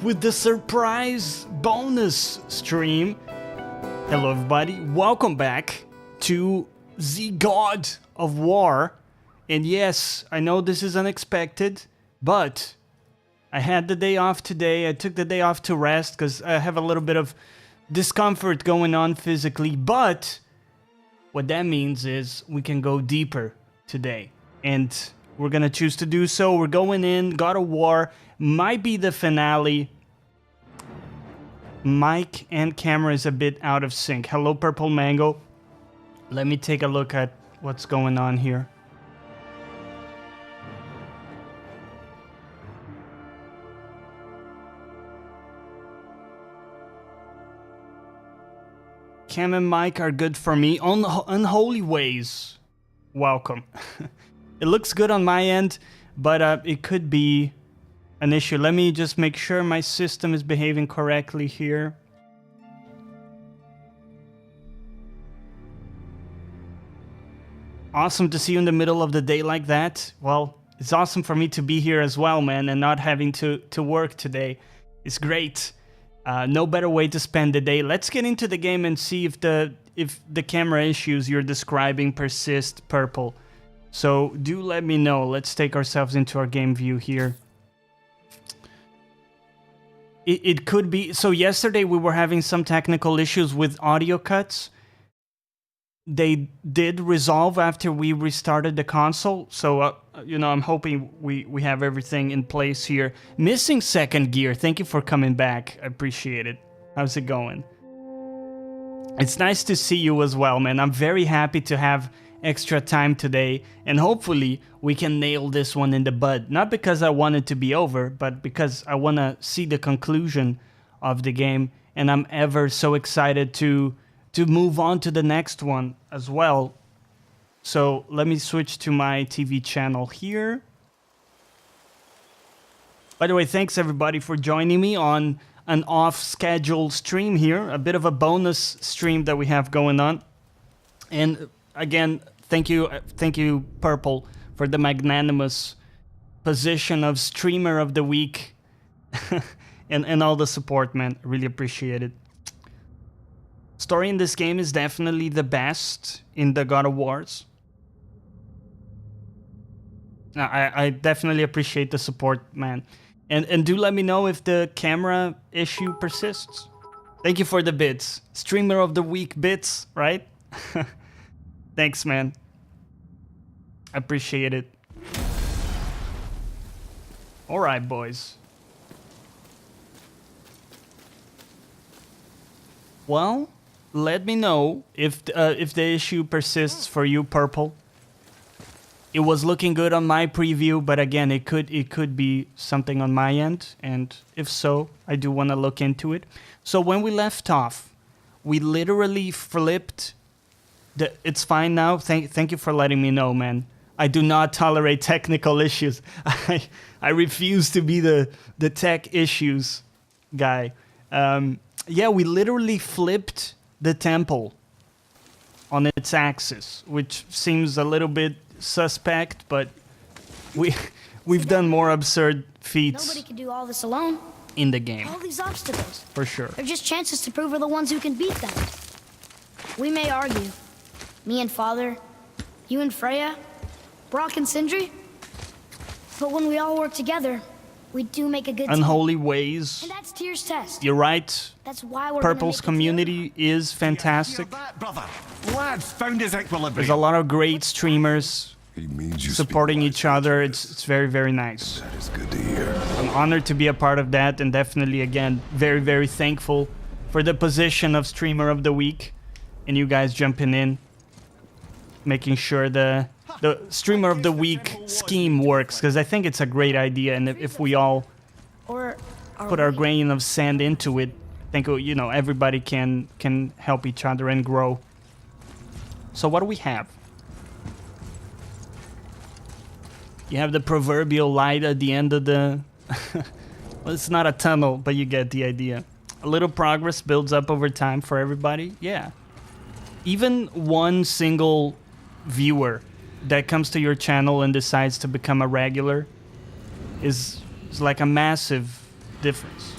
with the surprise bonus stream. Hello everybody, welcome back to the God of War. And yes, I know this is unexpected, but I had the day off today. I took the day off to rest because I have a little bit of discomfort going on physically, but what that means is we can go deeper today. And we're gonna choose to do so. We're going in, God of War, might be the finale. Mic and camera is a bit out of sync. Hello, Purple Mango. Let me take a look at what's going on here. Cam and mic are good for me. Unholy Ways, welcome. It looks good on my end, but it could be an issue. Let me just make sure my system is behaving correctly here. Awesome to see you in the middle of the day like that. Well, it's awesome for me to be here as well, man, and not having to work today. It's great. No better way to spend the day. Let's get into the game and see if the camera issues you're describing persist, Purple. So do let me know. Let's take ourselves into our game view here. It could be... So yesterday we were having some technical issues with audio cuts. They did resolve after we restarted the console. So, you know, I'm hoping we have everything in place here. Missing Second Gear, thank you for coming back. I appreciate it. How's it going? It's nice to see you as well, man. I'm very happy to have extra time today. And hopefully we can nail this one in the bud. Not because I want it to be over, but because I want to see the conclusion of the game. And I'm ever so excited to move on to the next one as well. So let me switch to my TV channel here. By the way, thanks everybody for joining me on an off-schedule stream here. A bit of a bonus stream that we have going on. And again, thank you, Purple, for the magnanimous position of Streamer of the Week. and all the support, man. I really appreciate it. Story in this game is definitely the best in the God of Wars. I definitely appreciate the support, man. And do let me know if the camera issue persists. Thank you for the bits. Streamer of the Week bits, right? Thanks, man. I appreciate it. Alright, boys. Well... Let me know if the issue persists for you, Purple. It was looking good on my preview, but again, it could be something on my end, and if so, I do want to look into it. So when we left off, we literally flipped the... It's fine now. Thank you for letting me know, man. I do not tolerate technical issues. I refuse to be the tech issues guy. Yeah, we literally flipped the temple on its axis, which seems a little bit suspect, but we've done more absurd feats. Nobody can do all this alone. In the game. All these obstacles. For sure. They're just chances to prove we're the ones who can beat them. We may argue. Me and Father, you and Freya, Brock and Sindri. But when we all work together, we do make a good team. Unholy Ways. And that's Tyr's test. You're right. That's why we're Purple's community is fantastic. Lad's found his equilibrium. There's a lot of great streamers supporting each other. It's very, very nice. That is good to hear. I'm honored to be a part of that, and definitely, again, very, very thankful for the position of Streamer of the Week and you guys jumping in, making sure the Streamer of the Week scheme works, because I think it's a great idea, and if we all put our grain of sand into it, I think, you know, everybody can help each other and grow. So what do we have? You have the proverbial light at the end of the... Well, it's not a tunnel, but you get the idea. A little progress builds up over time for everybody. Yeah. Even one single viewer that comes to your channel and decides to become a regular is like a massive difference.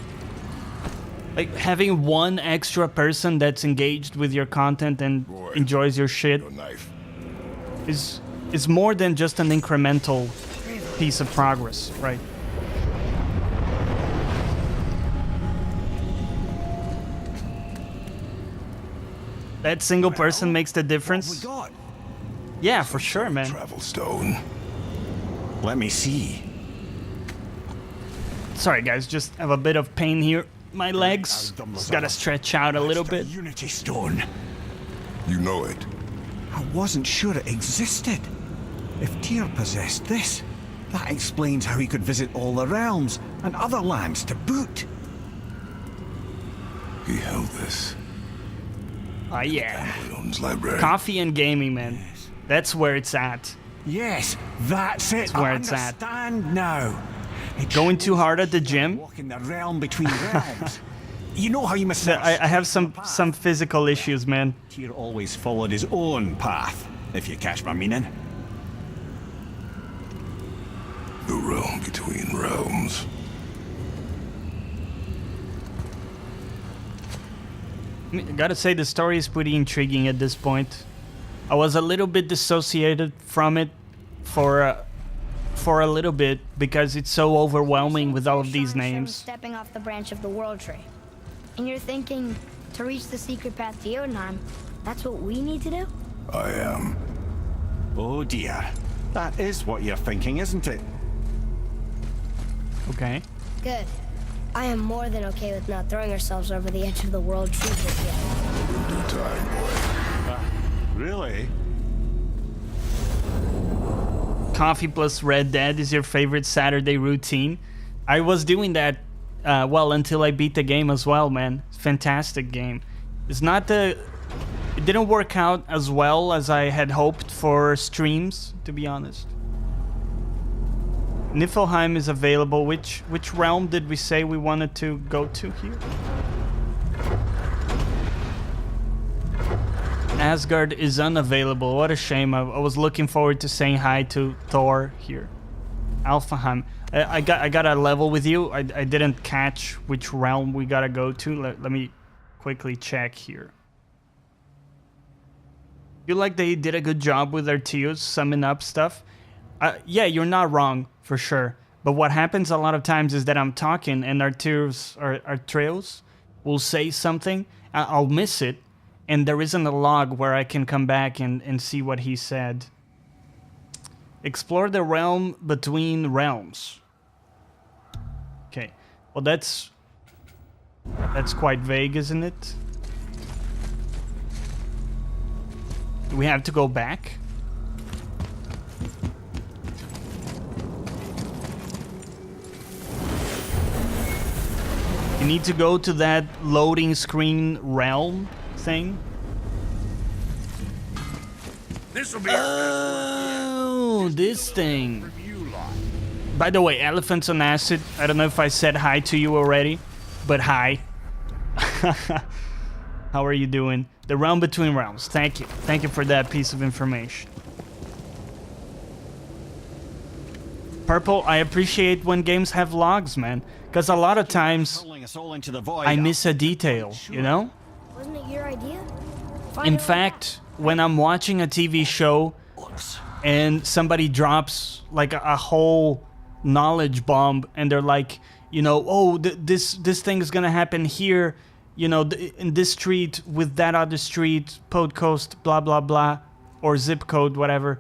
Like, having one extra person that's engaged with your content and Boy, enjoys your shit Your knife. is more than just an incremental piece of progress, right? That single person makes the What have we difference. got? Yeah, for sure, man. Travel stone. Let me see. Sorry, guys, just have a bit of pain here. My legs just gotta stretch out a little That's the bit. Unity Stone. You know it. I wasn't sure it existed. If Tyr possessed this, that explains how he could visit all the realms and other lands to boot. He held this. Ah, yeah. Leon's library. Coffee and gaming, man. That's where it's at. Yes, that's it. That's where I it's at. understand now. It Going too shows hard at the Tyr gym? walking the realm between realms. You know how you must. I have some physical issues, man. Tyr always followed his own path, if you catch my meaning. The realm between realms. I gotta say, the story is pretty intriguing at this point. I was a little bit dissociated from it for a little bit because it's so overwhelming with all of these names. Stepping off the branch of the World Tree. And you're thinking, to reach the secret path to Jotunheim, that's what we need to do? I am. Oh dear. That is what you're thinking, isn't it? Okay. Good. I am more than okay with not throwing ourselves over the edge of the World Tree just yet. In due time, boy. Really? Coffee plus Red Dead is your favorite Saturday routine. I was doing that, well, until I beat the game as well, man. Fantastic game. It's not the... It didn't work out as well as I had hoped for streams, to be honest. Niflheim is available. Which realm did we say we wanted to go to here? Asgard is unavailable. What a shame. I was looking forward to saying hi to Thor here. Alfheim. I got a level with you. I didn't catch which realm we gotta go to. Let me quickly check here. Feel like they did a good job with their tiers, summing up stuff. Yeah, you're not wrong, for sure. But what happens a lot of times is that I'm talking and our trails will say something, I'll miss it, and there isn't a log where I can come back and see what he said. Explore the realm between realms. Okay, well that's quite vague, isn't it? Do we have to go back? You need to go to that loading screen realm thing. This'll be Oh, this thing. By the way, Elephants on Acid, I don't know if I said hi to you already, but hi. How are you doing? The realm between realms. Thank you. Thank you for that piece of information. Purple, I appreciate when games have logs, man. Because a lot of times Hurling us all into the void. I miss a detail, you know? Wasn't it your idea? Find In it on fact, when I'm watching a TV show and somebody drops like a whole knowledge bomb and they're like, you know, oh, this thing is gonna happen here, you know, in this street with that other street, podcoast, blah blah blah, or zip code, whatever.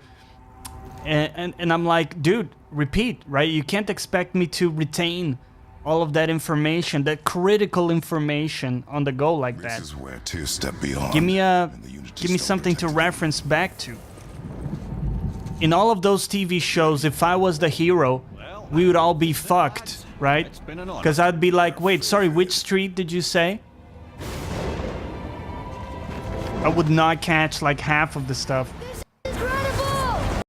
And I'm like, dude, repeat, right? You can't expect me to retain all of that information, that critical information on the go like that. This is where two step beyond. Give me Stone something to protects reference back to. In all of those TV shows, if I was the hero, we would all be fucked, right? been an honor. Because I'd be like, wait, sorry, which street did you say? I would not catch like half of the stuff. Incredible!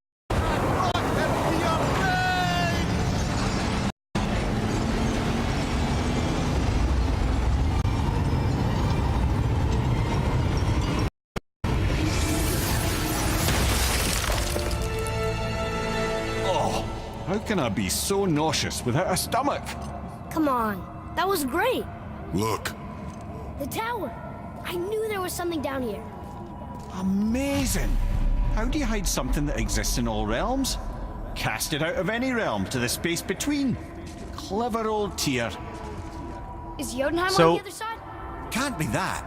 How can I be so nauseous without a stomach? Come on, that was great. Look, The tower! I knew there was something down here. Amazing! How do you hide something that exists in all realms? Cast it out of any realm to the space between. Clever old Tyr. Is Jotunheim So- on the other side? Can't be that.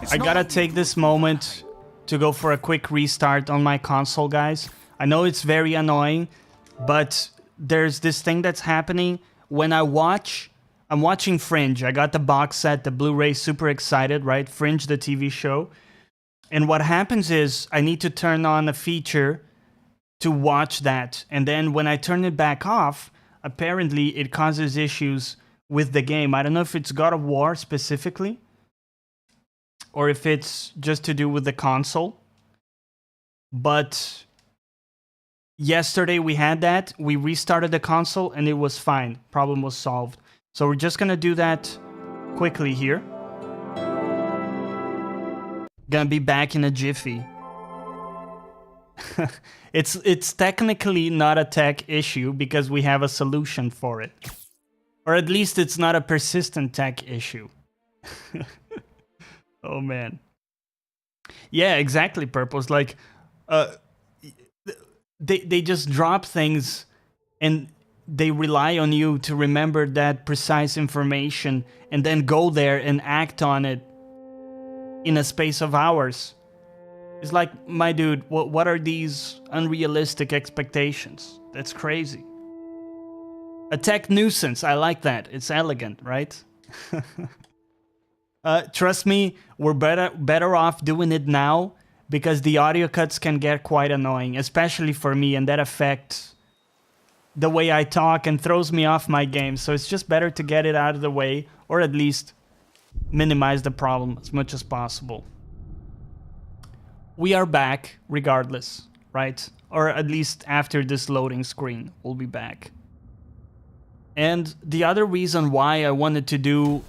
It's I not gotta like you take go this through moment to go for a quick restart on my console, guys. I know it's very annoying, but there's this thing that's happening when I'm watching Fringe. I got the box set, the Blu-ray, super excited, right? Fringe, the TV show. And what happens is I need to turn on a feature to watch that. And then when I turn it back off, apparently it causes issues with the game. I don't know if it's God of War specifically, or if it's just to do with the console. But yesterday we had that. We restarted the console and it was fine. Problem was solved. So we're just gonna do that quickly here. Gonna be back in a jiffy. It's technically not a tech issue because we have a solution for it. Or at least it's not a persistent tech issue. Oh man. Yeah, exactly, Purple's like they just drop things and they rely on you to remember that precise information and then go there and act on it in a space of hours. It's like, my dude, what are these unrealistic expectations? That's crazy. A tech nuisance, I like that. It's elegant, right? Trust me, we're better off doing it now because the audio cuts can get quite annoying, especially for me, and that affects the way I talk and throws me off my game. So it's just better to get it out of the way, or at least minimize the problem as much as possible. We are back regardless, right? Or at least after this loading screen, we'll be back. And the other reason why I wanted to do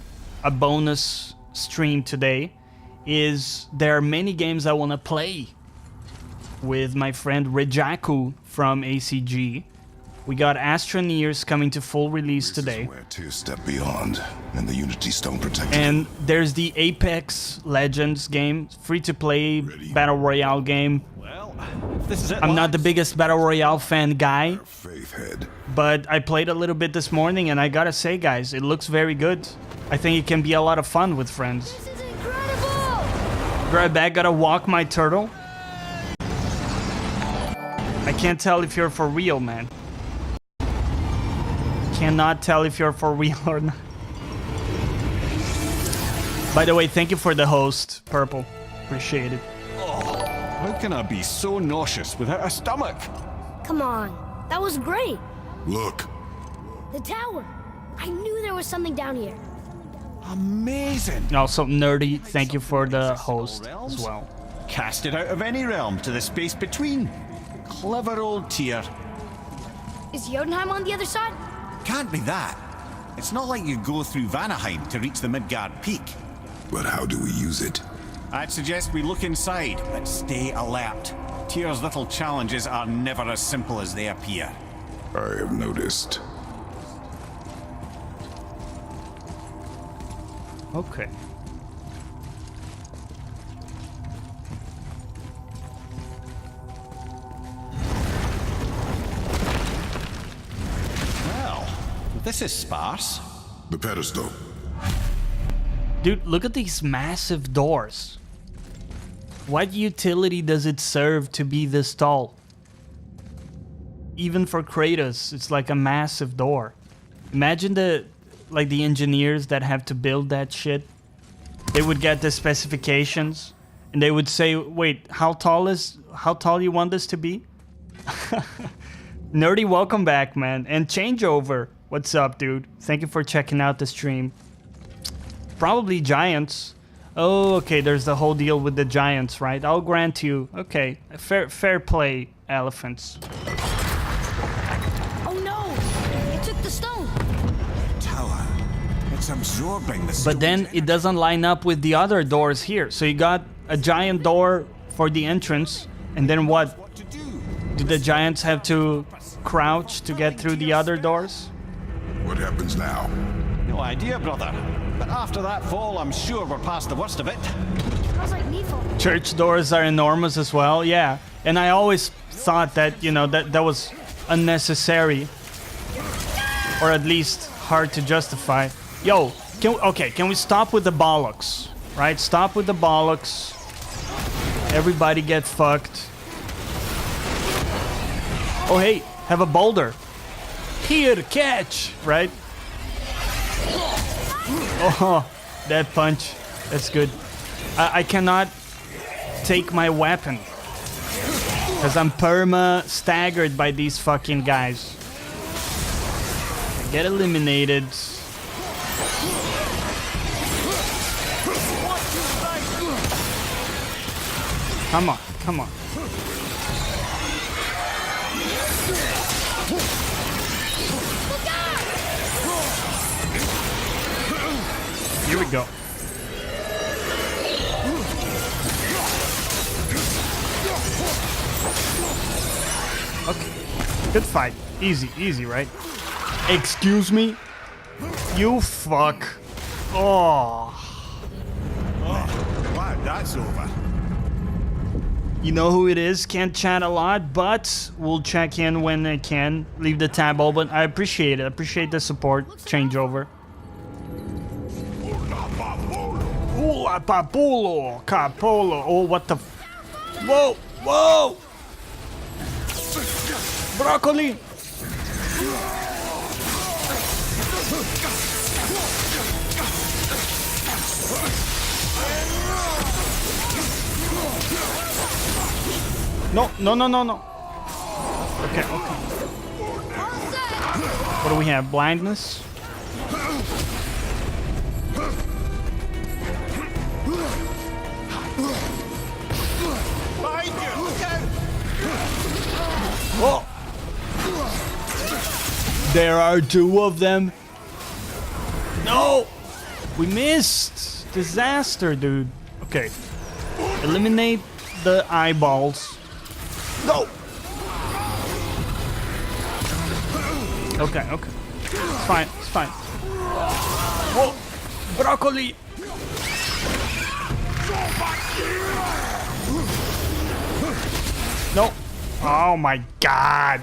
a bonus stream today is there are many games I want to play with my friend Rejaku from ACG. We got Astroneers coming to full release today. This is where Tyr step beyond, and the Unity Stone protected And him. there's the Apex Legends game, free-to-play battle royale game. Well, if this is it, I'm not the lads. biggest battle royale fan guy, Faith head. but I played a little bit this morning, and I gotta say, guys, it looks very good. I think it can be a lot of fun with friends. This is incredible! Right back, gotta walk my turtle. I can't tell if you're for real, man. Cannot tell if you're for real or not. By the way, thank you for the host, Purple. Appreciate it. How can I be so nauseous without a stomach? Come on, that was great. Look, The tower! I knew there was something down here. Amazing! Also, Nerdy, thank you for the host as well. Cast it out of any realm to the space between. Clever old Tyr. Is Jotunheim on the other side? Can't be that. It's not like you go through Vanaheim to reach the Midgard Peak. but how do we use it? I'd suggest we look inside, but stay alert. Tyr's little challenges are never as simple as they appear. I have noticed. Okay. Well, this is sparse. The pedestal. Dude, look at these massive doors. What utility does it serve to be this tall? Even for Kratos, it's like a massive door. Imagine the engineers that have to build that shit. They would get the specifications and they would say, "Wait, how tall you want this to be?" Nerdy, welcome back, man. And Changeover, what's up, dude? Thank you for checking out the stream. Probably giants. Oh, okay, there's the whole deal with the giants, right? I'll grant you. Okay, fair play, elephants. Oh no! It took the stone! Tower. It's absorbing the But then it doesn't line up with the other doors here. So you got a giant door for the entrance, and then what? What to do? Do the giants have to crouch to get through the other doors? What happens now? No idea, brother. But after that fall, I'm sure we're past the worst of it. Smells like meat falling. Church doors are enormous as well, yeah. And I always thought that, you know, that was unnecessary. Or at least hard to justify. Yo, can we stop with the bollocks? Right? Stop with the bollocks. Everybody get fucked. Oh, hey, have a boulder. Here, catch, right? Oh, that punch. That's good. I cannot take my weapon. Because I'm perma-staggered by these fucking guys. I get eliminated. Come on, come on. Here we go. Okay. Good fight. Easy, easy, right? Excuse me? You fuck. Oh. Glad that's over. You know who it is. Can't chat a lot, but we'll check in when I can. Leave the tab open. I appreciate it. I appreciate the support. Changeover. Ula papulo, capolo. Oh, what the? Whoa, whoa! Broccoli. No, no, no, no, no. Okay, okay. What do we have? Blindness? Oh! There are two of them. No! We missed! Disaster, dude. Okay. Eliminate the eyeballs. Go! Okay, okay. It's fine, it's fine. Oh! Broccoli! No. Oh my god.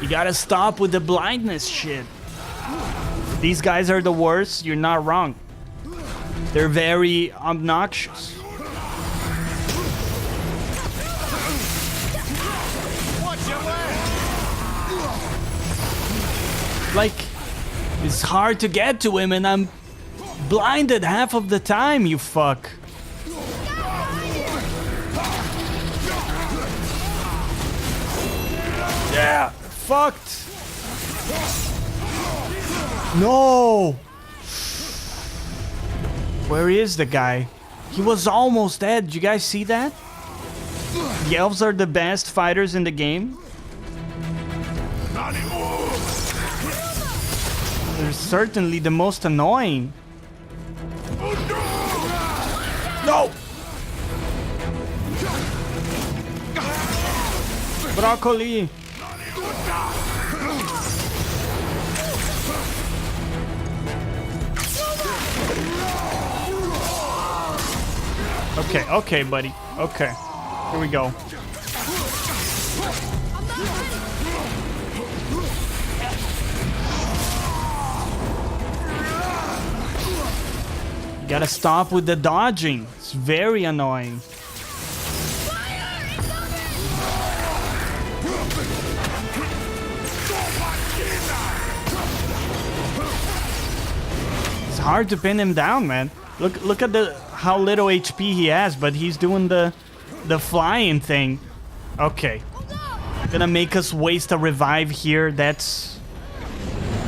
You gotta stop with the blindness shit. These guys are the worst. You're not wrong. They're very obnoxious. Like, it's hard to get to him and I'm blinded half of the time, you fuck. Yeah, fucked. No. Where is the guy? He was almost dead. Did you guys see that? The elves are the best fighters in the game. They're certainly the most annoying. No! Broccoli! Okay, okay, buddy. Okay. Here we go. You gotta stop with the dodging. It's very annoying. It's hard to pin him down, man. Look at how little HP he has, but he's doing the flying thing. Okay. Gonna make us waste a revive here.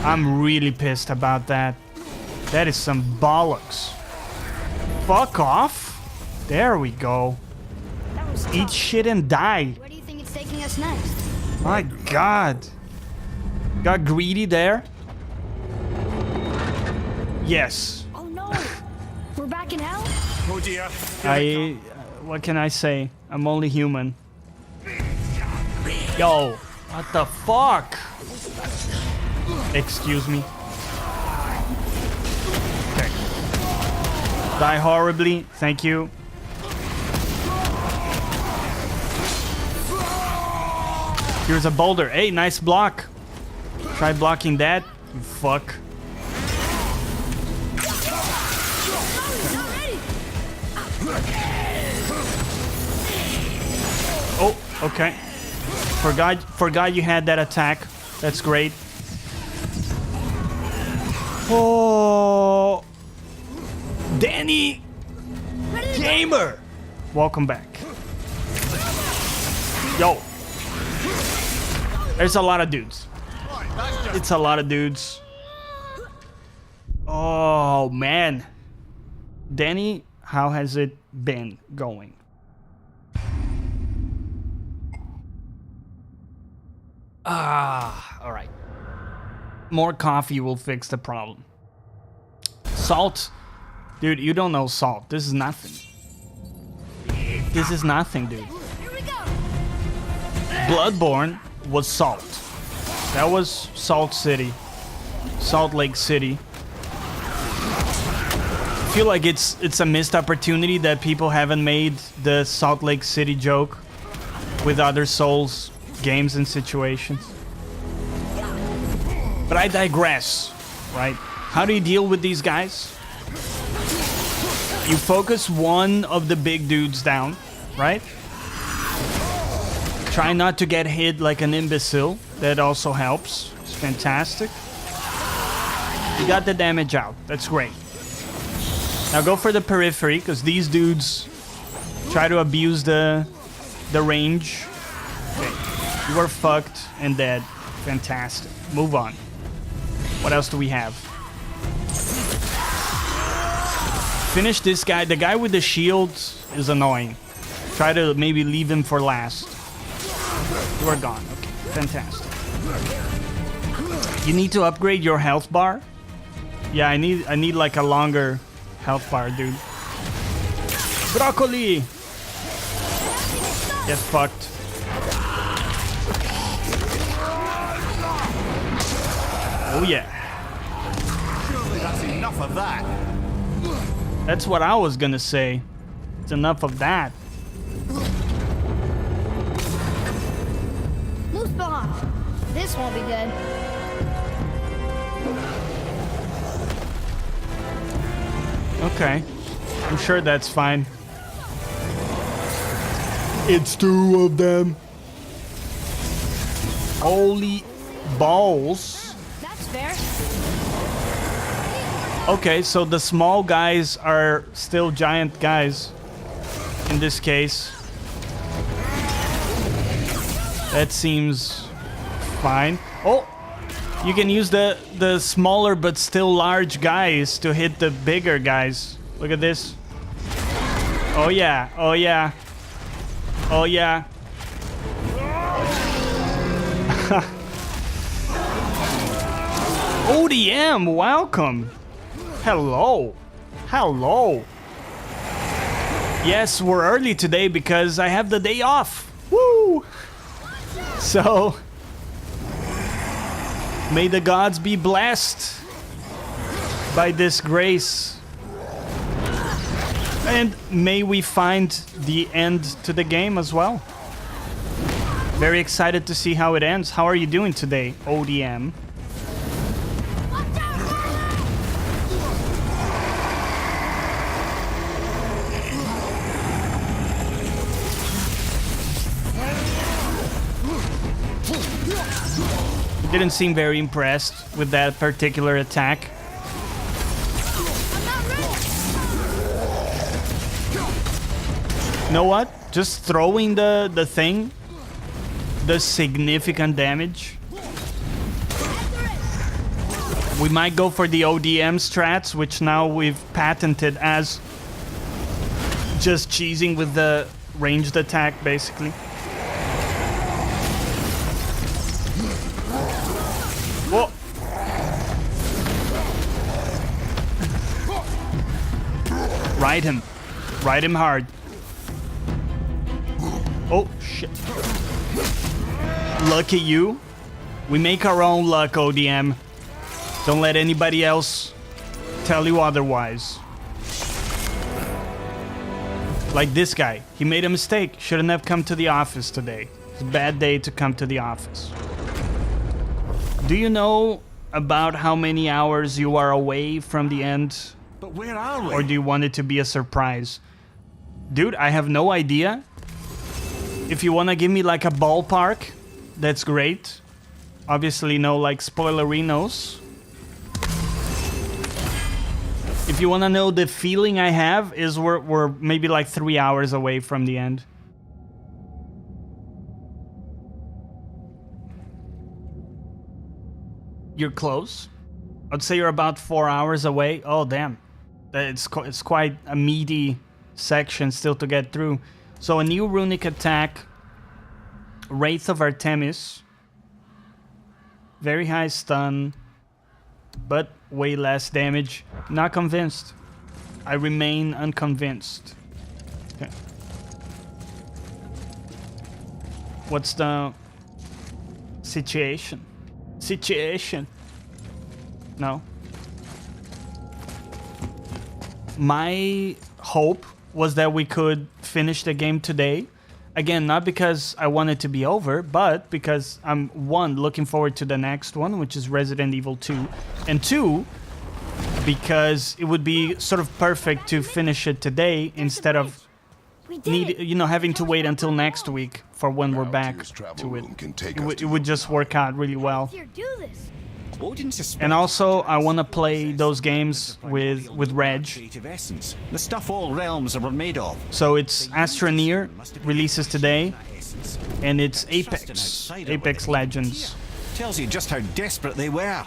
I'm really pissed about that. That is some bollocks. Fuck off. There we go. That was Eat tough. shit and die. Where do you think it's taking us next? My god. Got greedy there. Yes. Oh no! We're back in hell? Oh dear. What can I say? I'm only human. Yo, what the fuck? Excuse me. Die horribly. Thank you. Here's a boulder. Hey, nice block. Try blocking that, you fuck. Oh, okay. Forgot you had that attack. That's great. Oh, Danny Gamer, welcome back. Yo, there's a lot of dudes. It's a lot of dudes. Oh man, Danny, how has it been going? All right. More coffee will fix the problem. Salt. Dude, you don't know salt. This is nothing. This is nothing, dude. Bloodborne was salt. That was Salt City. Salt Lake City. I feel like it's a missed opportunity that people haven't made the Salt Lake City joke with other Souls games and situations. But I digress, right? How do you deal with these guys? You focus one of the big dudes down, right? Try not to get hit like an imbecile. That also helps. It's fantastic. You got the damage out. That's great. Now go for the periphery, because these dudes try to abuse the range. Okay. You are fucked and dead. Fantastic. Move on. What else do we have? Finish this guy. The guy with the shield is annoying. Try to maybe leave him for last. You are gone. Okay, fantastic. You need to upgrade your health bar. Yeah, I need like a longer health bar, dude. Broccoli! Get fucked. Oh yeah. Surely that's enough of that. That's what I was gonna say. It's enough of that. Moose behind. This won't be good. Okay. I'm sure that's fine. It's two of them. Holy balls. That's fair. Okay, so the small guys are still giant guys. In this case. That seems fine. Oh! You can use the smaller but still large guys to hit the bigger guys. Look at this. Oh yeah, oh yeah. Oh yeah. ODM, welcome. Hello. Hello. Yes, we're early today because I have the day off. Woo! So, may the gods be blessed by this grace. And may we find the end to the game as well. Very excited to see how it ends. How are you doing today, ODM? Didn't seem very impressed with that particular attack. You know what? Just throwing the thing does significant damage. We might go for the ODM strats, which now we've patented as just cheesing with the ranged attack, basically. Whoa! Ride him. Ride him hard. Oh, shit. Look at you. We make our own luck, ODM. Don't let anybody else tell you otherwise. Like this guy. He made a mistake. Shouldn't have come to the office today. It's a bad day to come to the office. Do you know about how many hours you are away from the end? But where are we? Or do you want it to be a surprise? Dude, I have no idea. If you want to give me like a ballpark, that's great. Obviously no like spoilerinos. If you want to know the feeling I have is we're maybe like 3 hours away from the end. You're close. I'd say you're about 4 hours away. Oh, damn. It's quite a meaty section still to get through. So a new runic attack. Wraith of Artemis. Very high stun. But way less damage. Not convinced. I remain unconvinced. Okay. What's the situation? No. My hope was that we could finish the game today. Again, not because I want it to be over, but because I'm, one, looking forward to the next one, which is Resident Evil 2, and two, because it would be sort of perfect to finish it today instead of having to wait until next week for when we're back to it. It would just work out really well. And also, I want to play those games with Reg. The stuff all realms are made of. So it's Astroneer releases today, and it's Apex Legends. Tells you just how desperate they were.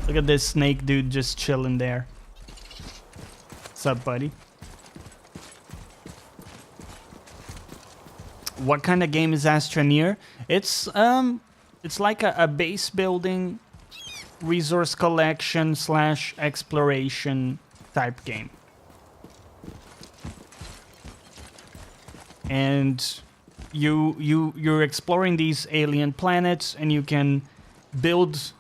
Look at this snake dude just chilling there. What's up, buddy? What kind of game is Astroneer? It's like a base building, resource collection / exploration type game. And you're exploring these alien planets, and you can build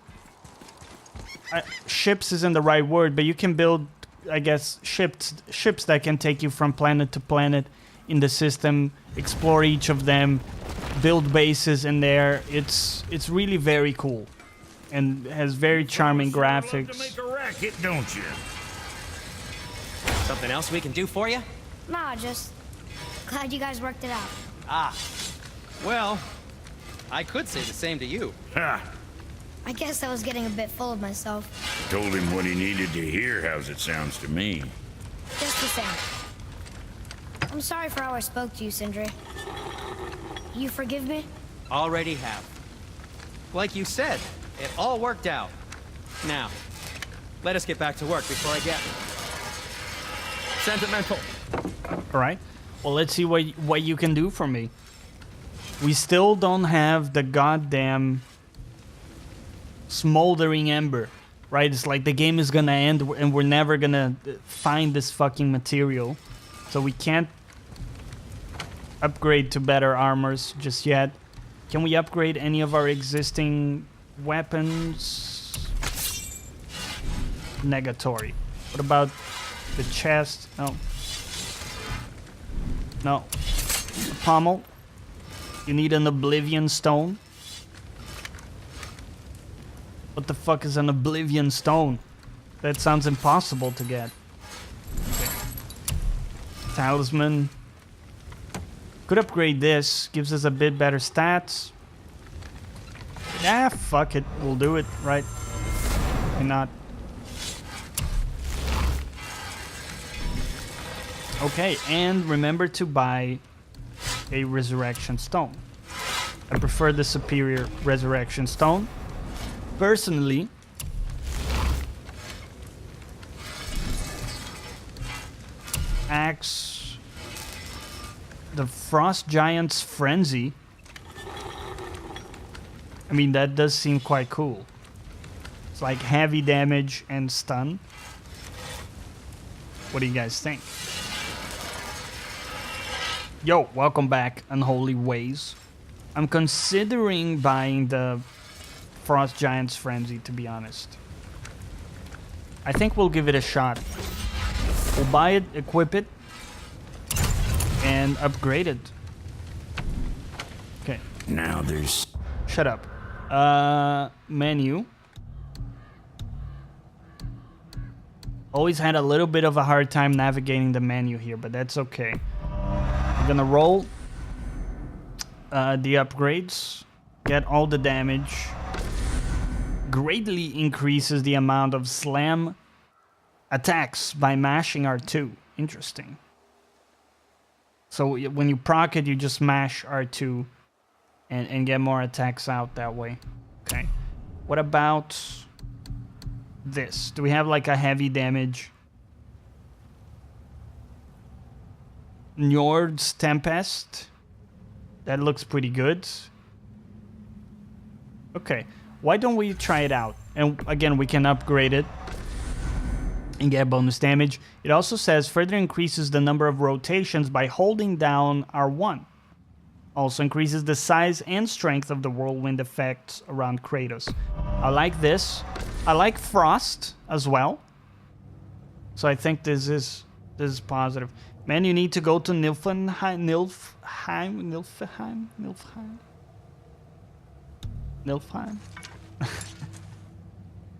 ships isn't the right word, but you can build, I guess, ships that can take you from planet to planet in the system, explore each of them, build bases in there. It's really very cool, and has very charming graphics. To make a racket, don't you? Something else we can do for you? Nah, just glad you guys worked it out. Ah, well, I could say the same to you. Ha! I guess I was getting a bit full of myself. Told him what he needed to hear, how's it sounds to me. Just the same. I'm sorry for how I spoke to you, Sindri. You forgive me? Already have. Like you said, it all worked out. Now, let us get back to work before I get sentimental. All right. Well, let's see what you can do for me. We still don't have the goddamn smoldering ember, right? It's like the game is gonna end and we're never gonna find this fucking material. So we can't upgrade to better armors just yet. Can we upgrade any of our existing weapons? Negatory. What about the chest? No. No. A pommel. You need an Oblivion Stone. What the fuck is an Oblivion Stone? That sounds impossible to get. Okay. Talisman. Could upgrade this. Gives us a bit better stats. Ah, fuck it. We'll do it, right? Why not? Okay, and remember to buy a Resurrection Stone. I prefer the superior Resurrection Stone. Personally, axe, the Frost Giant's Frenzy. I mean, that does seem quite cool. It's like heavy damage and stun. What do you guys think? Yo, welcome back, Unholy Ways. I'm considering buying the Frost Giant's Frenzy, to be honest. I think we'll give it a shot. We'll buy it, equip it, and upgrade it. Okay. Now there's... Shut up. Menu. Always had a little bit of a hard time navigating the menu here, but that's okay. I'm gonna roll the upgrades, get all the damage. Greatly increases the amount of slam attacks by mashing R2. Interesting. So when you proc it, you just mash R2 and get more attacks out that way. Okay. What about this? Do we have like a heavy damage? Njord's Tempest. That looks pretty good. Okay. Why don't we try it out? And again, we can upgrade it and get bonus damage. It also says further increases the number of rotations by holding down R1. Also increases the size and strength of the whirlwind effects around Kratos. I like this. I like Frost as well. So I think this is positive. Man, you need to go to Nilfheim.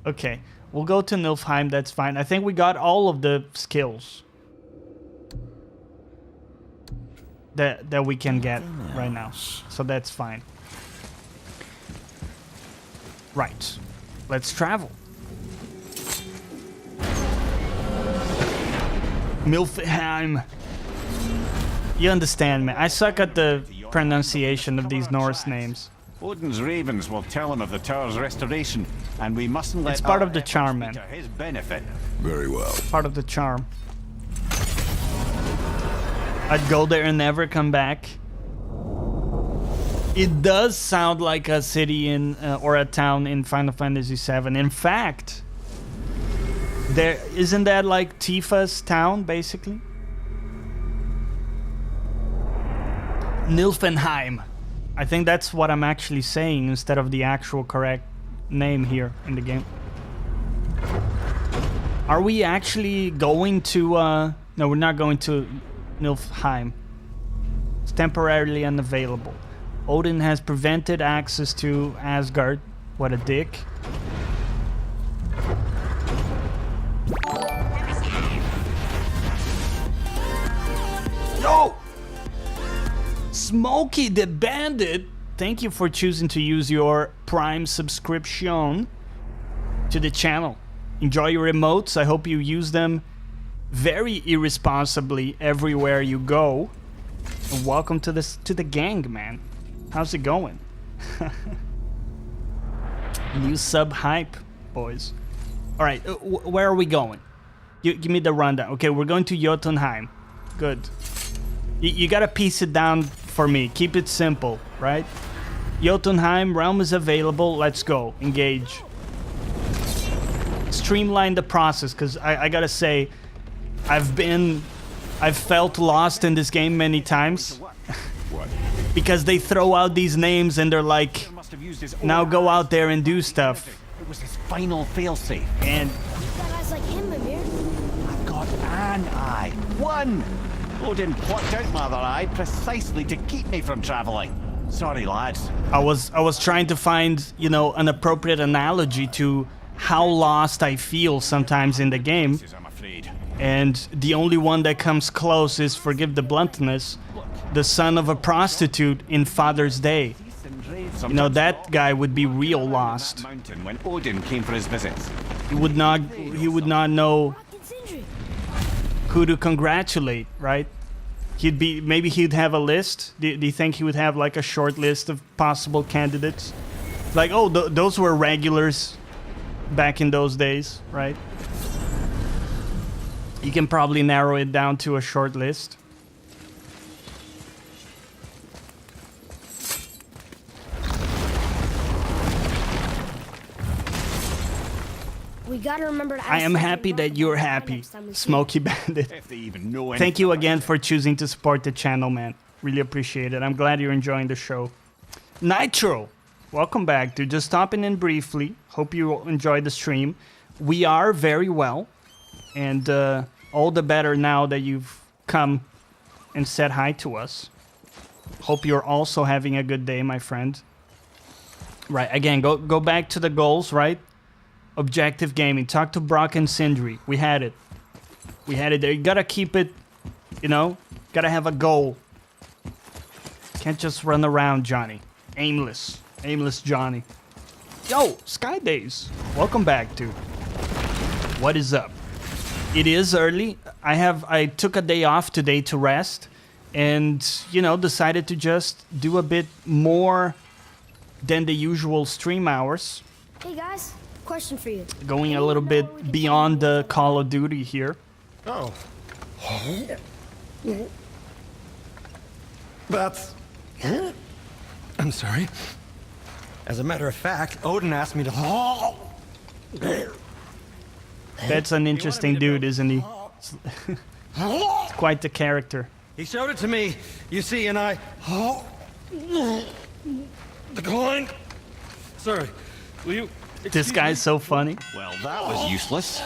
Okay, we'll go to Nilfheim, that's fine. I think we got all of the skills that we can get right now. So that's fine. Right. Let's travel. Nilfheim. You understand me. I suck at the pronunciation of these Norse names. Odin's ravens will tell him of the tower's restoration, and we mustn't let It's part our of the efforts charm, be man. to his benefit. Very well. Part of the charm. I'd go there and never come back. It does sound like a city in or a town in Final Fantasy VII. In fact, there isn't that like Tifa's town basically. Nilfheim. I think that's what I'm actually saying instead of the actual correct name here in the game. Are we actually going to no, we're not going to Nilfheim. It's temporarily unavailable. Odin has prevented access to Asgard. What a dick. Yo! Smokey the Bandit, thank you for choosing to use your Prime subscription to the channel. Enjoy your emotes. I hope you use them very irresponsibly everywhere you go. And welcome to the gang, man. How's it going? New sub hype, boys. All right, where are we going? Give me the rundown. Okay, we're going to Jotunheim. Good. You gotta piece it down for me. Keep it simple, right? Jotunheim, realm is available. Let's go. Engage. Streamline the process, because I gotta say, I've felt lost in this game many times. Because they throw out these names and they're like, now go out there and do stuff. It was his final failsafe. And You've got eyes like him, Mimir. I've got an eye. One! Odin plucked out my other eye precisely to keep me from traveling. Sorry, lads. I was trying to find, you know, an appropriate analogy to how lost I feel sometimes in the game. I'm afraid. And the only one that comes close is, forgive the bluntness, the son of a prostitute in Father's Day. You know, that guy would be real lost. Mountain when Odin came for his visits. He would not know Brock and Sindri. who to congratulate, right? Maybe he'd have a list. Do you think he would have like a short list of possible candidates? Like, oh, those were regulars back in those days, right? You can probably narrow it down to a short list. We gotta remember to ask I am Sindri happy and Brock that you're about that happy, next time we see Smokey Bandit. If they even know anything. Thank you again for choosing to support the channel, man. Really appreciate it. I'm glad you're enjoying the show. Nitro, welcome back, dude. Just stopping in briefly. Hope you enjoyed the stream. We are very well. And all the better now that you've come and said hi to us. Hope you're also having a good day, my friend. Right, again, go back to the goals, right? Objective gaming. Talk to Brock and Sindri. We had it. We had it there. You gotta keep it, you know? Gotta have a goal. Can't just run around, Johnny. Aimless. Aimless Johnny. Yo, Sky Days. Welcome back, dude. What is up? It is early. I took a day off today to rest. And, you know, decided to just do a bit more than the usual stream hours. Hey guys, question for you. Going a little bit beyond the Call of Duty here. Oh. That's... I'm sorry. As a matter of fact, Odin asked me to... That's an interesting dude, isn't he? It's quite the character. He showed it to me, you see, and I... Declined. Sorry, will you... This guy's so funny. Well, that was useless.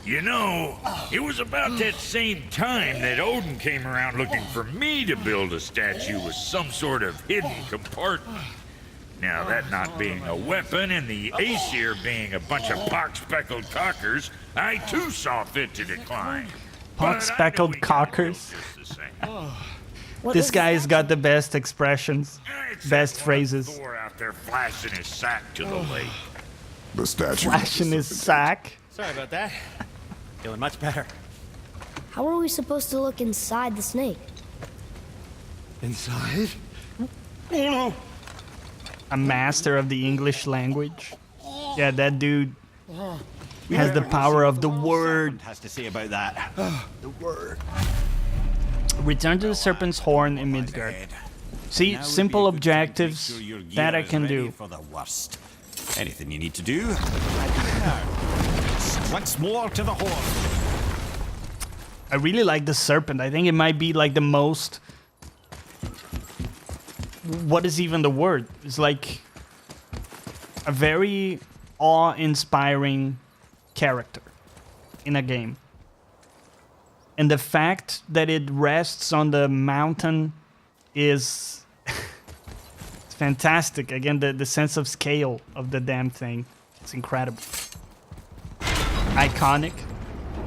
You know, it was about that same time that Odin came around looking for me to build a statue with some sort of hidden compartment. Now, that not being a weapon and the Aesir being a bunch of pock-speckled cockers, I too saw fit to decline. Pock-speckled cockers. This guy's got the best expressions, best phrases. Thor out there flashing his sack to the lake. The statue. Flashing his sack. Sorry about that. Feeling much better. How are we supposed to look inside the snake? Inside? Oh no! A master of the English language. Yeah, that dude has the power of the word. Has to say about that. The word. Return to the Serpent's Horn in Midgard. See, simple objectives that I can do. For the worst. Anything you need to do? Once more to the horn. I really like the serpent. I think it might be like the most... What is even the word? It's like a very awe-inspiring character in a game. And the fact that it rests on the mountain is it's fantastic. Again, the sense of scale of the damn thing. It's incredible. Iconic.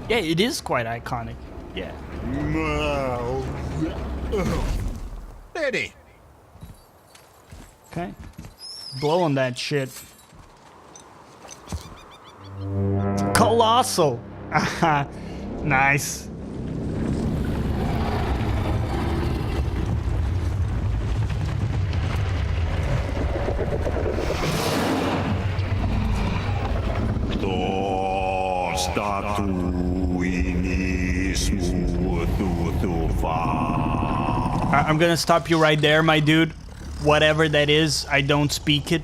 Yeah, it is quite iconic. Yeah. Ready. Okay. Blow on that shit. Colossal. Nice. I'm gonna stop you right there, my dude. Whatever that is, I don't speak it.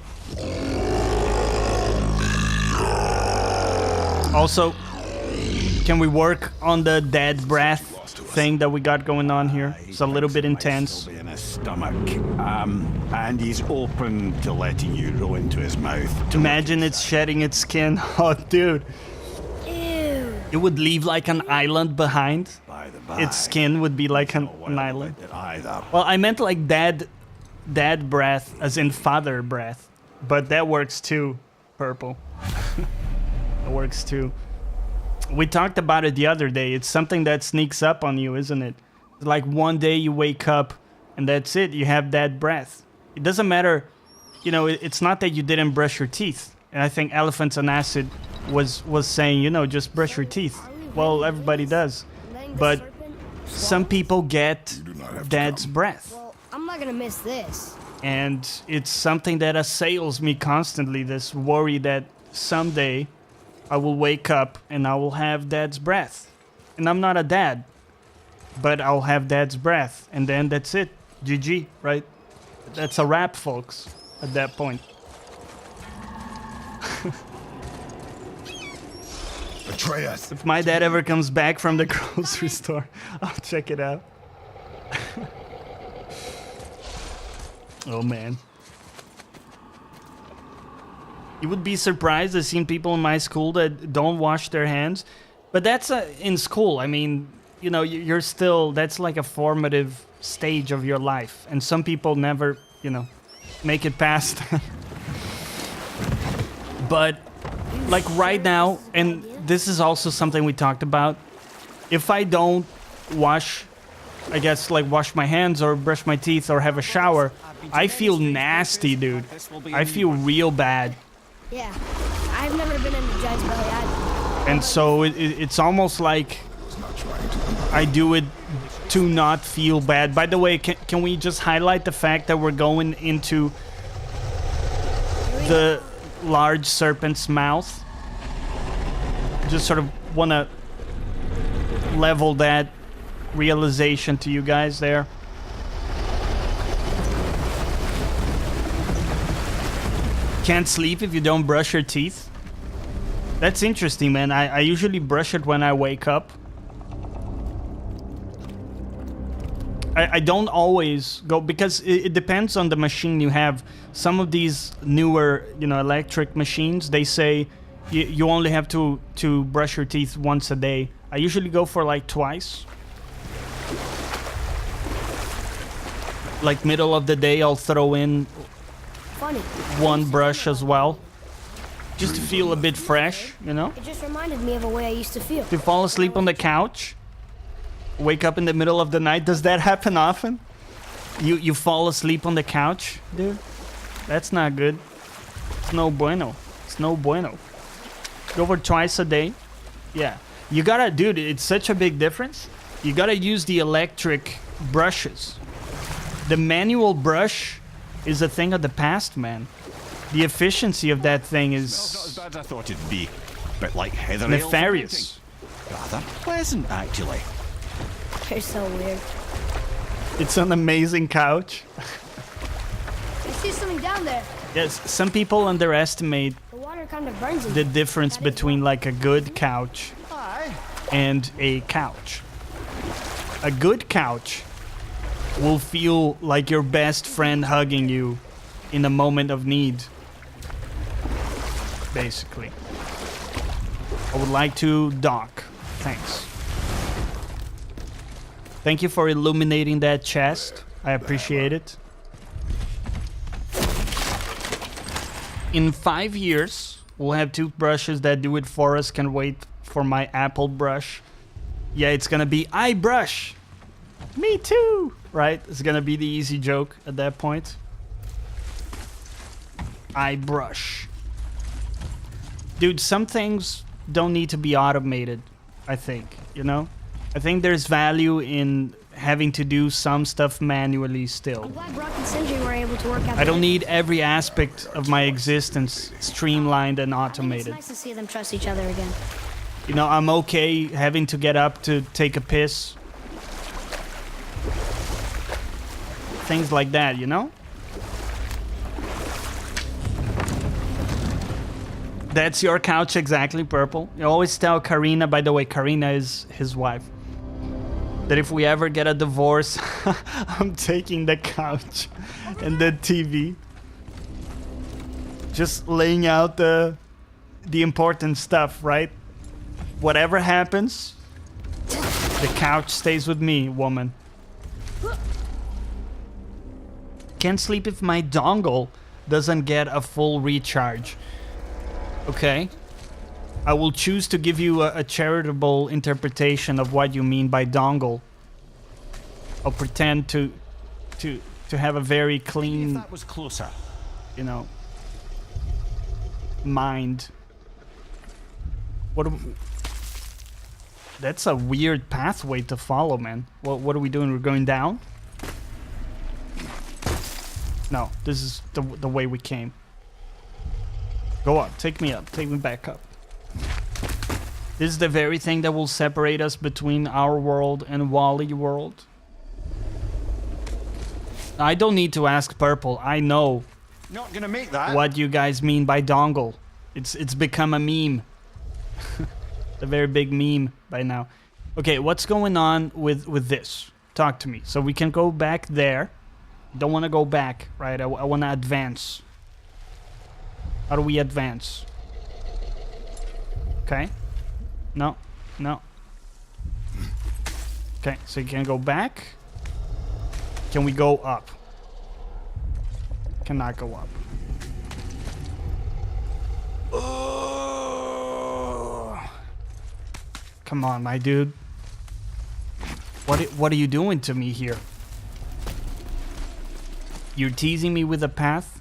Also, can we work on the dead breath thing that we got going on here? It's a little bit intense. In his stomach, and he's open to letting you roll into his mouth. Imagine it's shedding its skin. Oh, dude. Ew. It would leave like an island behind. By the by, Its skin would be like an island. Either. Well, I meant like dad breath, as in father breath. But that works too, Purple. It works too. We talked about it the other day. It's something that sneaks up on you, isn't it? Like one day you wake up and that's it. You have that breath. It doesn't matter, you know, it's not that you didn't brush your teeth. And I think Elephants on Acid was saying, you know, just brush your teeth. Well, everybody does. But some people get dad's breath. Well, I'm not gonna miss this. And it's something that assails me constantly, this worry that someday I will wake up and I will have dad's breath. And I'm not a dad, but I'll have dad's breath. And then that's it. GG, right? That's a wrap, folks, at that point. Atreus. If my dad ever comes back from the grocery store, I'll check it out. Oh, man. You would be surprised. I've seen people in my school that don't wash their hands. But that's in school. I mean, you know, you're still, that's like a formative stage of your life. And some people never, you know, make it past. But like right now, and this is also something we talked about, if I don't wash, I guess, like wash my hands or brush my teeth or have a shower, I feel nasty, dude. I feel real bad. Yeah, I've never been in a giant's belly either. And so it's almost like I do it to not feel bad. By the way, can we just highlight the fact that we're going into the large serpent's mouth? Just sort of want to level that realization to you guys there. Can't sleep if you don't brush your teeth? That's interesting, man. I usually brush it when I wake up. I don't always go, because it depends on the machine you have. Some of these newer, you know, electric machines, they say you only have to brush your teeth once a day. I usually go for like twice. Like middle of the day, I'll throw in Funny. one brush as well. Just to feel a bit fresh, you know? It just reminded me of a way I used to feel. To fall asleep on the couch, wake up in the middle of the night. Does that happen often? You fall asleep on the couch, dude? That's not good. It's no bueno. It's no bueno. Go over twice a day. Yeah. You gotta, dude, it's such a big difference. You gotta use the electric brushes. The manual brush is a thing of the past, man. The efficiency of that thing Not is as bad as I thought it'd be. Bit like heather ale for nefarious. drinking. Rather pleasant, actually. You're so weird. It's an amazing couch. I see something down there. Yes, some people underestimate The water kind of burns the me. difference between like a good couch Aye. and a couch. A good couch will feel like your best friend hugging you in a moment of need. Basically. I would like to dock. Thanks. Thank you for illuminating that chest. I appreciate it. In 5 years, we'll have toothbrushes that do it for us. Can wait for my Apple brush. Yeah, it's gonna be I brush. Me too, right? It's gonna be the easy joke at that point. I brush. Dude, some things don't need to be automated, I think, you know? I think there's value in having to do some stuff manually still. I'm glad Brock and Sindri were able to work out. I don't need every aspect of my existence streamlined and I think automated. it's nice to see them trust each other again. You know, I'm okay having to get up to take a piss. Things like that, you know? That's your couch exactly, Purple. You always tell Karina, by the way, Karina is his wife, that if we ever get a divorce, I'm taking the couch and the TV. Just laying out the important stuff, right? Whatever happens, the couch stays with me, woman. Can't sleep if my dongle doesn't get a full recharge. Okay. I will choose to give you a charitable interpretation of what you mean by dongle. I'll pretend to have a very If clean, that was closer. you know, mind. What? That's a weird pathway to follow, man. What are we doing? We're going down? No, this is the way we came. Go up. Take me up. Take me back up. This is the very thing that will separate us between our world and Wally world. I don't need to ask Purple. I know Not gonna make that. what you guys mean by dongle. It's become a meme. A very big meme by now. Okay, what's going on with this? Talk to me. So we can go back there. Don't want to go back, right? I want to advance. How do we advance? Okay. No. No. Okay, so you can go back. Can we go up? Cannot go up. Oh. Come on, my dude. What are you doing to me here? You're teasing me with a path?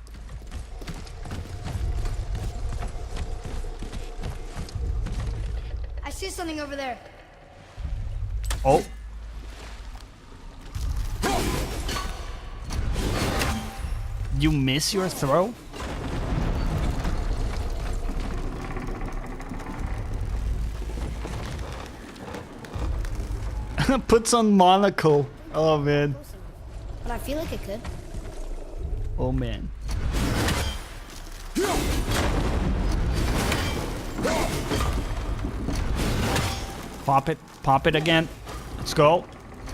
I see something over there. Oh. You miss your throw? Puts on monocle. Oh man. But I feel like it could. Oh man. Pop it. Pop it again. Let's go.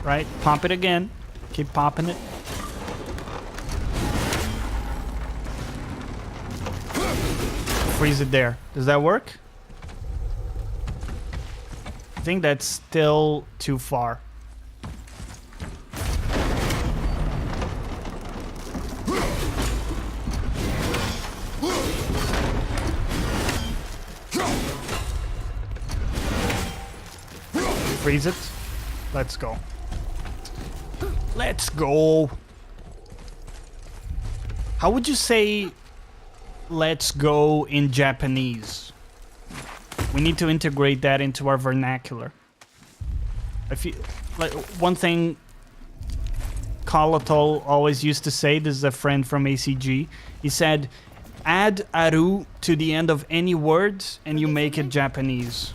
Right? Pop it again. Keep popping it. Freeze it there. Does that work? I think that's still too far. Freeze it. Let's go. Let's go. How would you say let's go in Japanese? We need to integrate that into our vernacular. I feel like one thing Colotol always used to say, this is a friend from ACG, he said, add aru to the end of any word and you make it Japanese.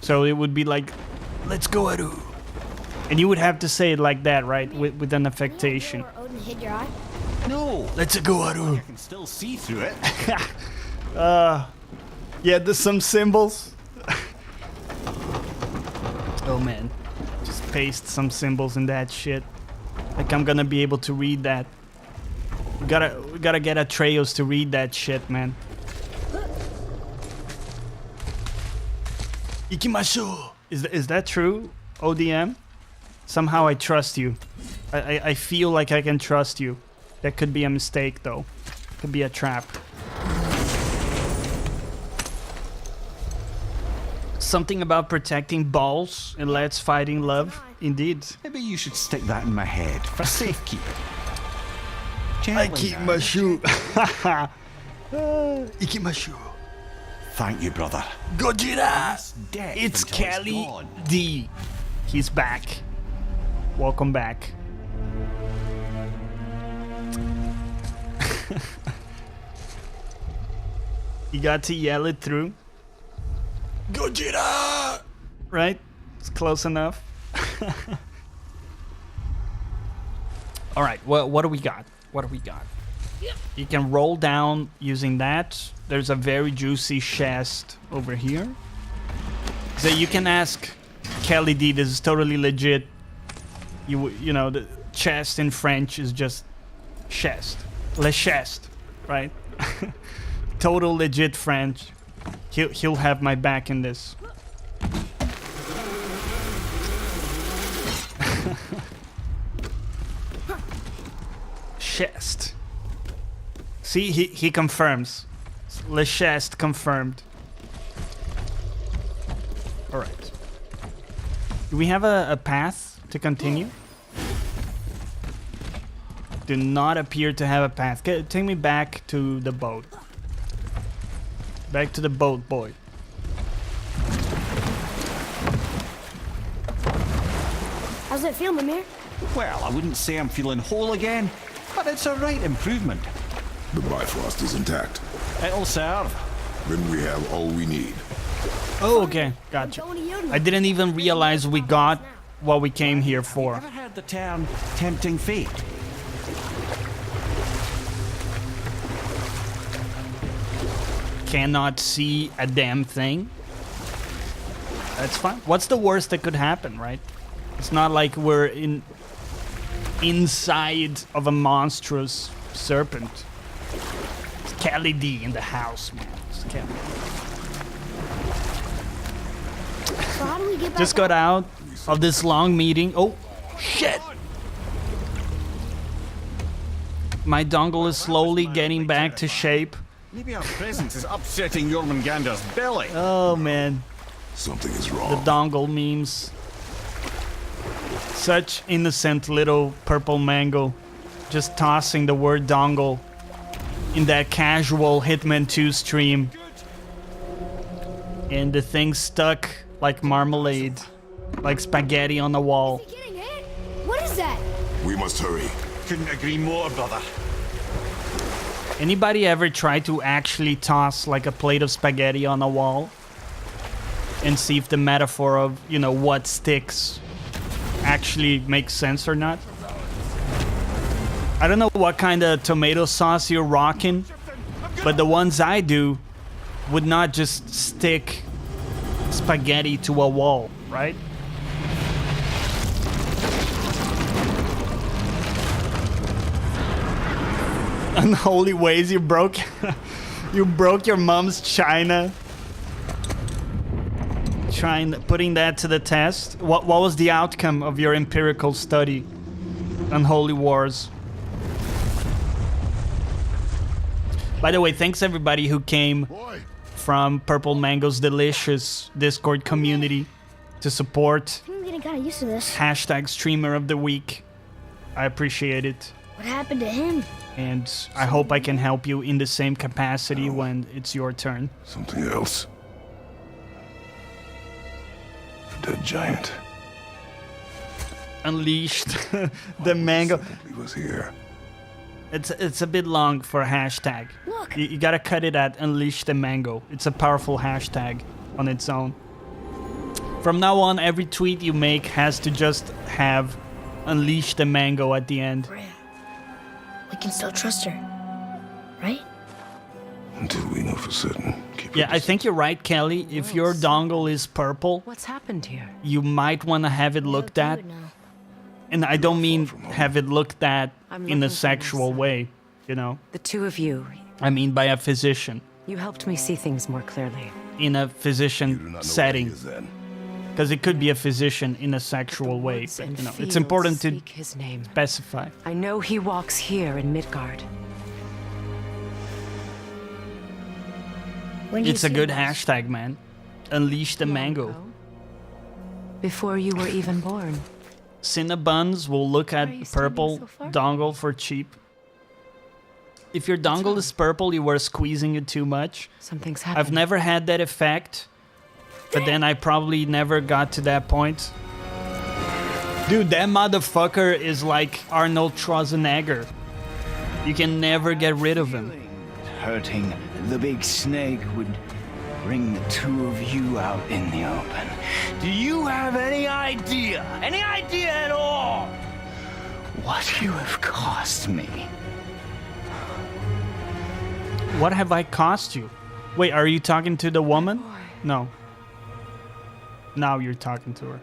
So it would be like, let's go aru. And you would have to say it like that, right? With an affectation. Where Odin hid your eye? No, Let's go aru. I can still see through it. Yeah, there's some symbols. Oh man. Just paste some symbols in that shit. Like I'm gonna be able to read that. We gotta get Atreus to read that shit, man. Ikimasho! Is that true, ODM? Somehow I trust you. I feel like I can trust you. That could be a mistake though. Could be a trap. Something about protecting balls in Let's Fighting Love. Indeed. Maybe you should stick that in my head for safekeeping. I keep my shoe. Ikimashu. Thank you, brother. Gojira! Death It's until Kelly gone. D. He's back. Welcome back. You got to yell it through. Gojira! Right? It's close enough. All right, what do we got? What do we got? You can roll down using that. There's a very juicy chest over here. So you can ask Kelly D. This is totally legit. You know, the chest in French is just chest. Le chest, right? Total legit French. He'll have my back in this. Chest. See, he confirms. Le chest confirmed. All right. Do we have a path to continue? Do not appear to have a path. Take me back to the boat. Back to the boat, boy. How's it feel, Mimir? Well, I wouldn't say I'm feeling whole again, but it's a right improvement. The Bifrost is intact. It'll serve. Then we have all we need. Oh, okay. Gotcha. I didn't even realize we got what we came here for. Ever heard the term tempting fate? Cannot see a damn thing. That's fine. What's the worst that could happen, right? It's not like we're inside of a monstrous serpent. It's Kelly D in the house, man. It's Kelly. So how do we get back? Just got out of this long meeting. Oh, shit! My dongle is slowly getting back to shape. Maybe our presence is upsetting Jormungandr's belly. Oh man, Something is the wrong. dongle memes. Such innocent little purple mango. Just tossing the word dongle in that casual Hitman 2 stream. And the thing stuck like marmalade. Like spaghetti on the wall. Getting hit? What is that? We must hurry. Couldn't agree more, brother. Anybody ever try to actually toss like a plate of spaghetti on a wall and see if the metaphor of, you know, what sticks actually makes sense or not? I don't know what kind of tomato sauce you're rocking, but the ones I do would not just stick spaghetti to a wall, right? Unholy ways, you broke you broke your mom's china. Putting that to the test. What was the outcome of your empirical study? Unholy wars. By the way, thanks everybody who came Boy, from Purple Mango's delicious Discord community to support I'm getting kind of used to this. hashtag streamer of the week. I appreciate it. What happened to him? And I hope I can help you in the same capacity when it's your turn. something else. Dead giant. Unleashed the mango. He was here. It's a bit long for a hashtag. Look. You gotta cut it at unleash the mango. It's a powerful hashtag on its own. From now on, every tweet you make has to just have unleash the mango at the end. Freya. We can still trust her, right? Until we know for certain. Keep Yeah, it I think you're right, Kelly. If your dongle is purple, What's happened here? you might want to have it looked Do at. it now. And I don't mean have it looked at I'm in looking a for sexual myself. way, you know? The two of you. I mean by a physician. You helped me see things more clearly. In a You do physician not know where setting. he is then. Because it could be a physician in a sexual way. Woods But, and you know, it's fields important to speak his name. specify. I know he walks here in Midgard. When did you It's a see good him last? hashtag, man. Unleash the mango. Before you were even born. Cinnabons will look Why are you at standing purple so far? dongle for cheap. If your dongle is purple, you were squeezing it too much. Something's happened. I've never had that effect, but then I probably never got to that point. Dude, that motherfucker is like Arnold Schwarzenegger. You can never get rid of him. Hurting the big snake would bring the two of you out in the open. Do you have any idea at all, what you have cost me? What have I cost you? Wait, are you talking to the woman? No. Now you're talking to her.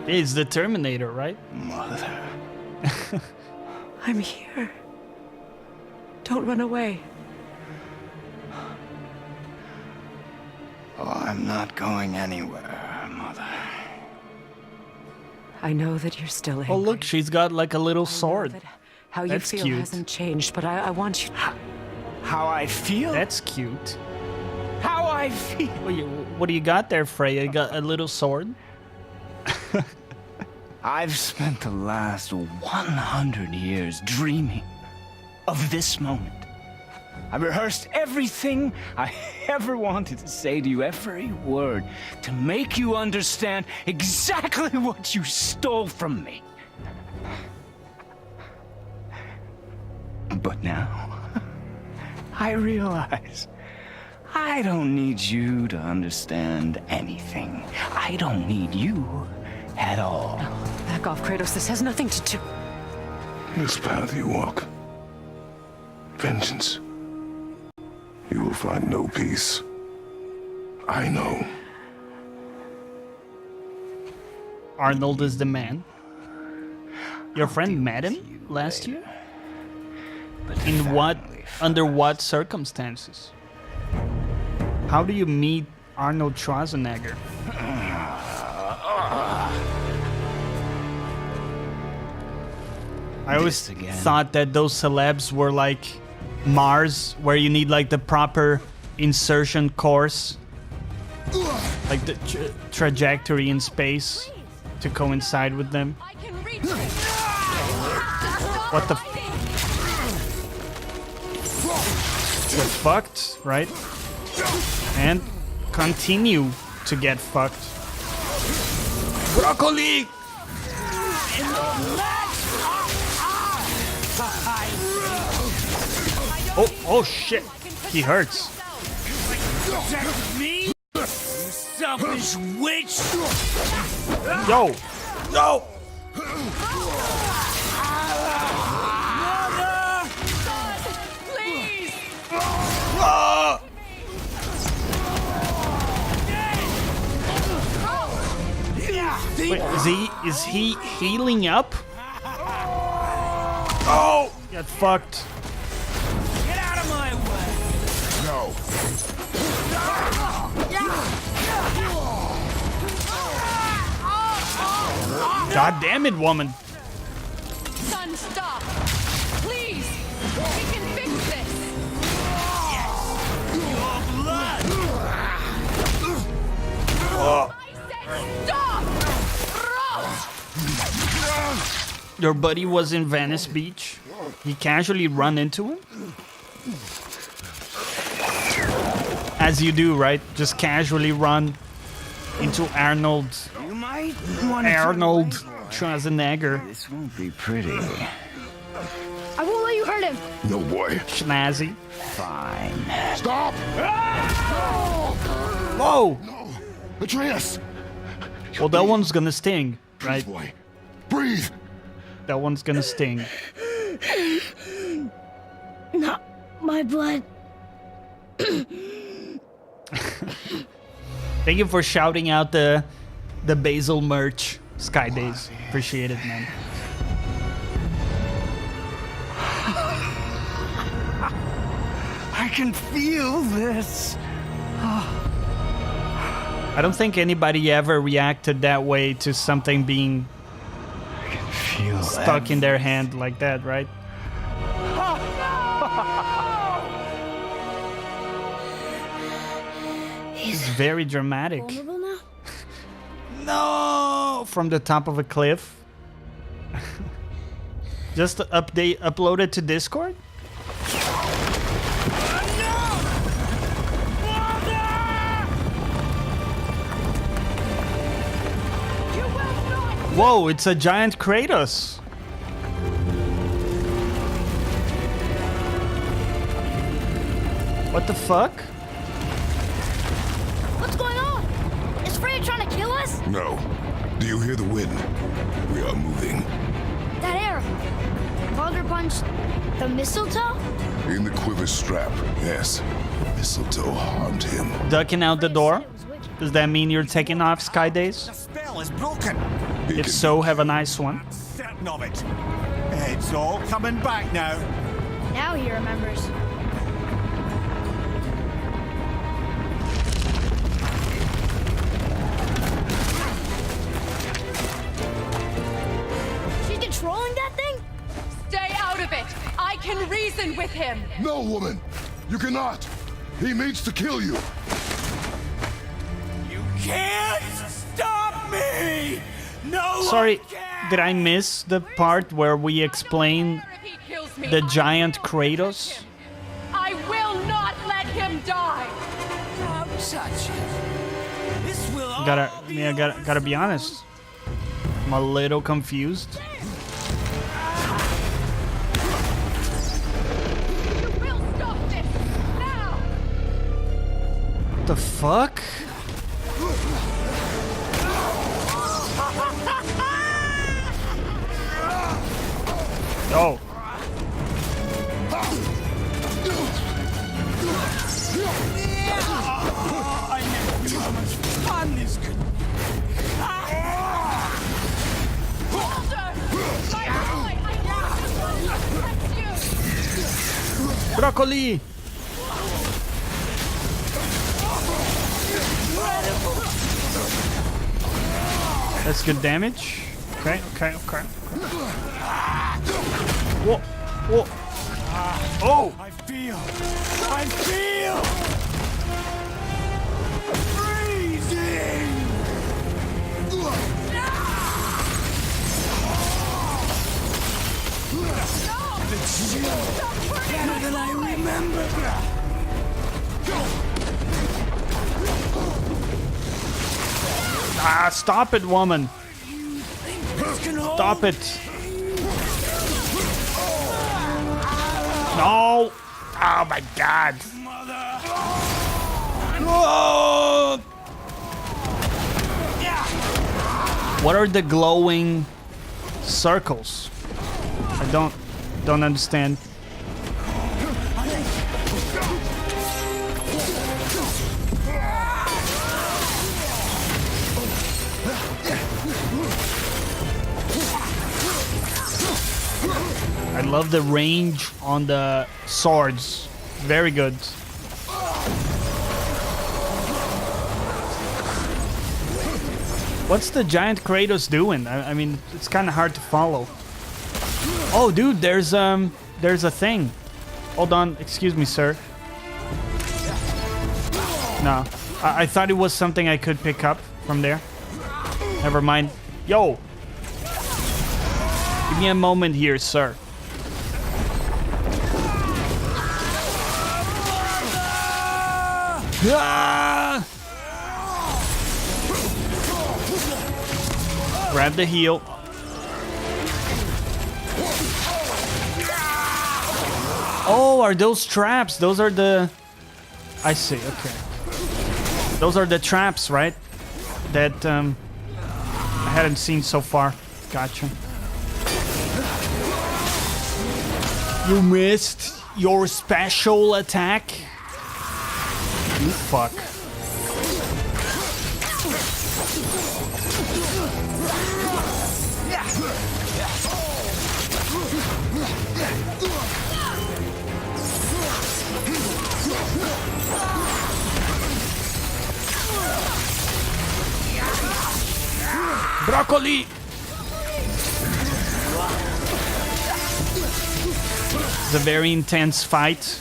It's the Terminator, right? Mother. I'm here. Don't run away. Oh, I'm not going anywhere, Mother. I know that you're still angry. Oh, look, she's got like a little I know sword. that how you That's feel cute. hasn't changed, but I want you. How I feel? That's cute. How I feel? What do you got there, Freya? You got a little sword? I've spent the last 100 years dreaming of this moment. I rehearsed everything I ever wanted to say to you, every word, to make you understand exactly what you stole from me. But now, I realize I don't need you to understand anything. I don't need you at all. Back off, Kratos. This has nothing to do. This path you walk. Vengeance. You will find no peace. I know. Arnold is the man. Your friend met him last year? In what, under what circumstances? How do you meet Arnold Schwarzenegger. I always thought that those celebs were like Mars, where you need like the proper insertion course, like the trajectory in space to coincide with them. I can reach it. What the? Get fucked, right? And continue to get fucked. Broccoli! Oh shit! He hurts. Me? You selfish witch! Yo! No! Please! Wait, is he healing up? Oh! Get fucked. Get out of my way! No. God damn it, woman. Son, stop! Please! We can fix this! Your blood! Stop! Your buddy was in Venice Beach. You casually run into him? As you do, right? Just casually run into Arnold You might want Schwarzenegger. This won't be pretty. I won't let you hurt him. No, boy. Schnazzy. Fine. Stop! Whoa! Atreus! Well, that one's gonna sting, right? Boy. Breathe! That one's gonna sting. Not my blood. Thank you for shouting out the Basil merch, Sky Days. Appreciate it, man. I can feel this. I don't think anybody ever reacted that way to something being Feel stuck in their hand like that, right? It's very dramatic. Vulnerable now? No, from the top of a cliff. Just upload it to Discord. Whoa, it's a giant Kratos. What the fuck? What's going on? Is Freya trying to kill us? No. Do you hear the wind? We are moving. That arrow. Father punched the mistletoe? In the quiver strap, yes. Mistletoe harmed him. Ducking out the door? Does that mean you're taking off, Sky Days? The spell is broken. If so, have a nice one. Certain of it. It's all coming back now. Now he remembers. She's controlling that thing? Stay out of it! I can reason with him! No, woman! You cannot! He means to kill you! You can't stop me! No Sorry, one can! did I miss the part where we explain If he kills me, the I giant will Kratos? him. I will not let him die! Don't touch him. This will all Gotta be honest. I'm a little confused. You will stop this! Now! What the fuck? Oh. I never knew how much fun this could be. Walter! My boy! I just want to protect you! Broccoli! That's good damage. Okay. Whoa. Whoa. Oh! I feel freezing. Better than I remember. Ah, stop it, woman. Stop it. No. Oh my god. Oh. What are the glowing circles? I don't understand. I love the range on the swords. Very good. What's the giant Kratos doing? I mean, it's kind of hard to follow. Oh, dude, there's a thing. Hold on, excuse me, sir. No, I thought it was something I could pick up from there. Never mind. Yo, give me a moment here, sir. Ah! Grab the heal. Oh, are those traps? Those are the... I see, okay. Those are the traps, right? That I hadn't seen so far. Gotcha. You missed your special attack? You fuck. Broccoli! It's a very intense fight.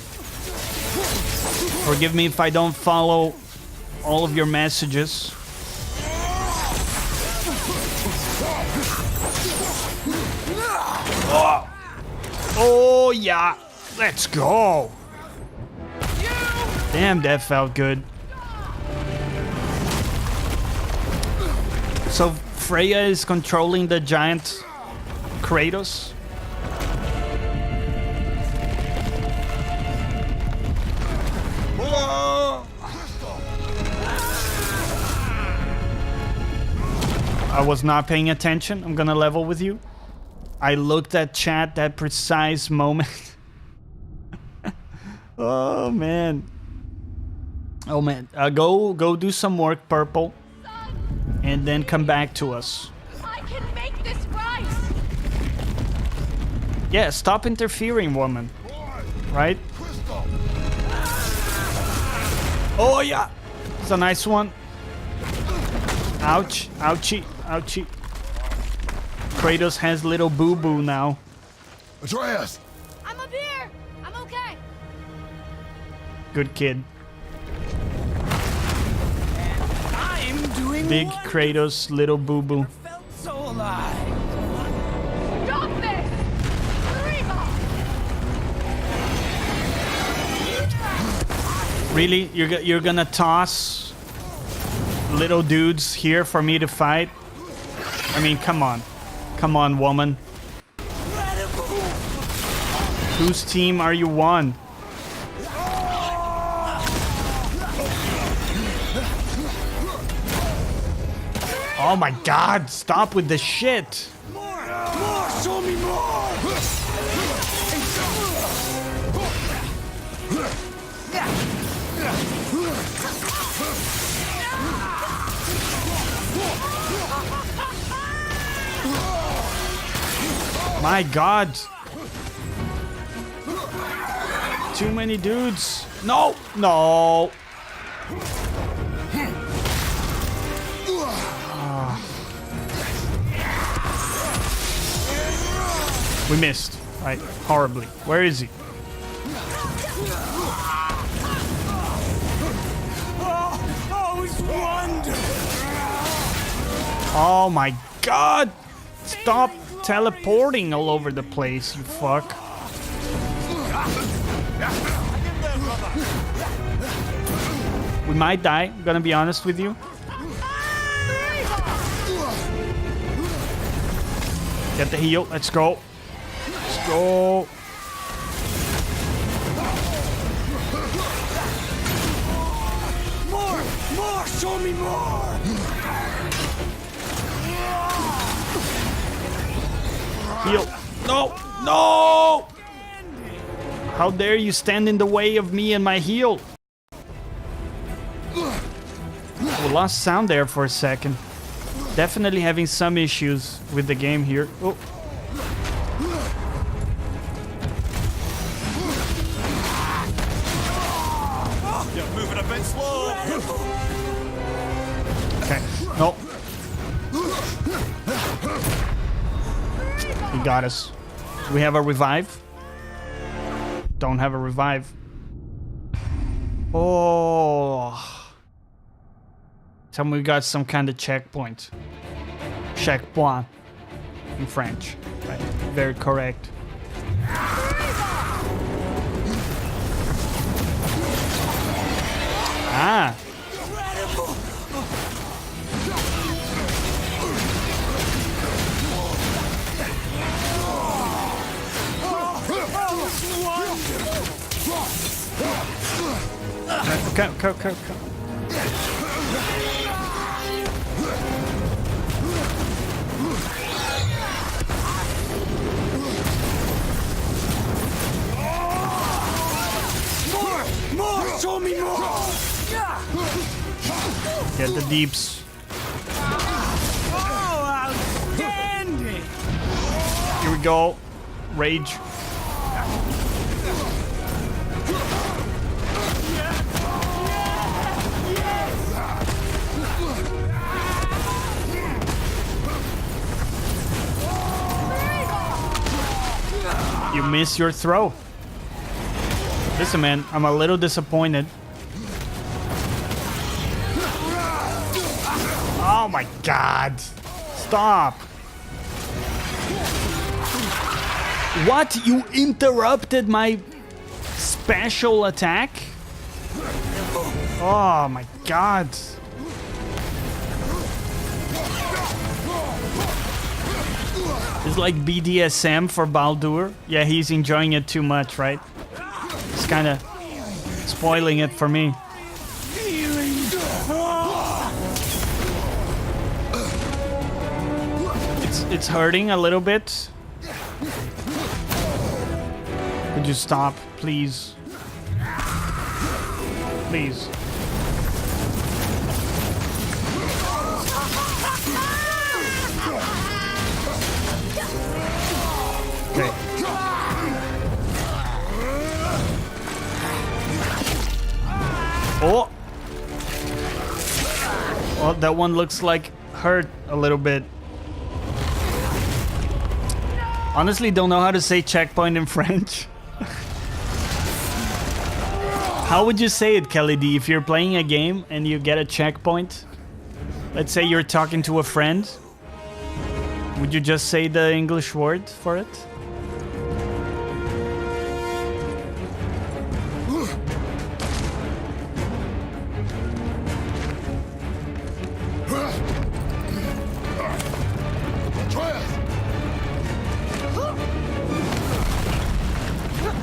Forgive me if I don't follow all of your messages. Oh, oh yeah, let's go. Damn, that felt good. So Freya is controlling the giant Kratos. I was not paying attention. I'm gonna level with you. I looked at chat that precise moment. Oh man. Oh man. Go do some work, Purple. And then come back to us. I can make this right. Yeah, stop interfering, woman. Right? Oh yeah. It's a nice one. Ouch. Ouchie. Ouchie. Kratos has little boo-boo now. Atreus! I'm up here. I'm okay. Good kid. I'm doing Big wonderful. Kratos, little boo-boo. Felt so alive. Stop this! Reba! Really? You're gonna toss little dudes here for me to fight? I mean, come on. Come on, woman. Whose team are you on? Oh my god, stop with the shit. More, show me more. My god. Too many dudes. No, no. We missed. Right, horribly. Where is he? Oh my god! Stop teleporting all over the place, you fuck. We might die, I'm gonna be honest with you. Get the heal, let's go. Let's go. More! Show me more! Heal. No! No! How dare you stand in the way of me and my heal? We lost sound there for a second. Definitely having some issues with the game here. Oh. You're moving a bit slow. Okay. No. He got us. Do we have a revive? Don't have a revive. Oh. Tell me we got some kind of checkpoint. Checkpoint in French. Right. Very correct. Ah. Okay. More! Show me more! Get the deeps. Oh, outstanding! Here we go. Rage. You miss your throw. Listen, man, I'm a little disappointed. Oh my god. Stop. What? You interrupted my special attack? Oh my god. It's like BDSM for Baldur. Yeah, he's enjoying it too much, right? It's kind of spoiling it for me. It's hurting a little bit. Could you stop, please? Please. Okay. Oh! Well, that one looks like hurt a little bit. Honestly, don't know how to say checkpoint in French. How would you say it, Kelly D, if you're playing a game and you get a checkpoint? Let's say you're talking to a friend. Would you just say the English word for it?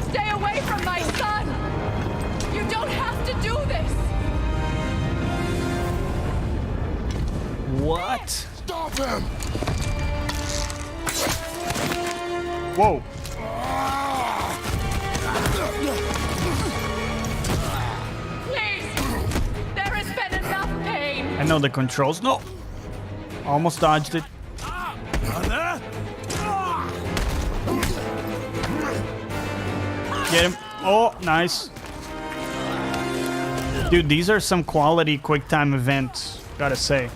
Stay away from my son! You don't have to do this! What? Stop him! Whoa. Please! There has been enough pain! I know the controls. No! Almost dodged it. Get him. Oh, nice. Dude, these are some quality quick time events, gotta say.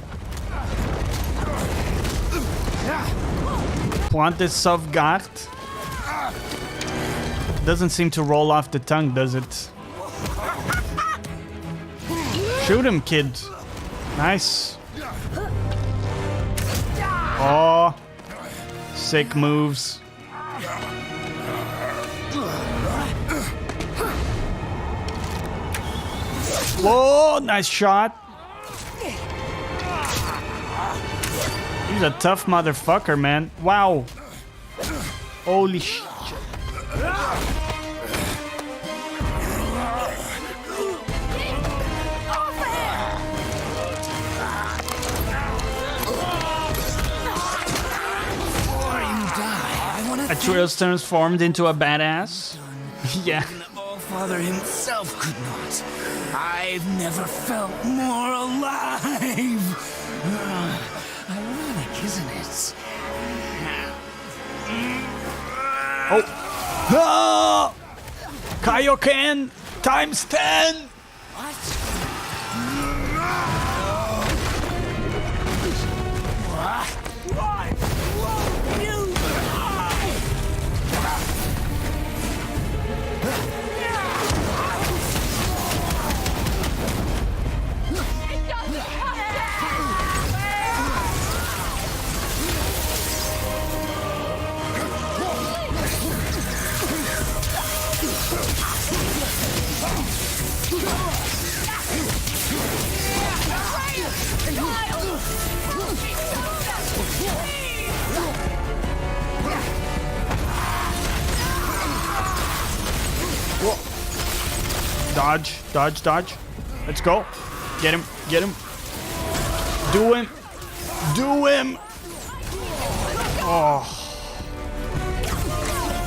Point de sauvegarde. Doesn't seem to roll off the tongue, does it? Shoot him, kid. Nice. Oh, sick moves. Whoa, nice shot. He's a tough motherfucker, man. Wow. Holy shit. Atreus transformed into a badass. Yeah. Father himself could not. I've never felt more alive. Ironic, isn't it? Oh. Ah! Kaioken times 10. Dodge, dodge, dodge. Let's go. Get him, get him. Do him. Do him. Oh.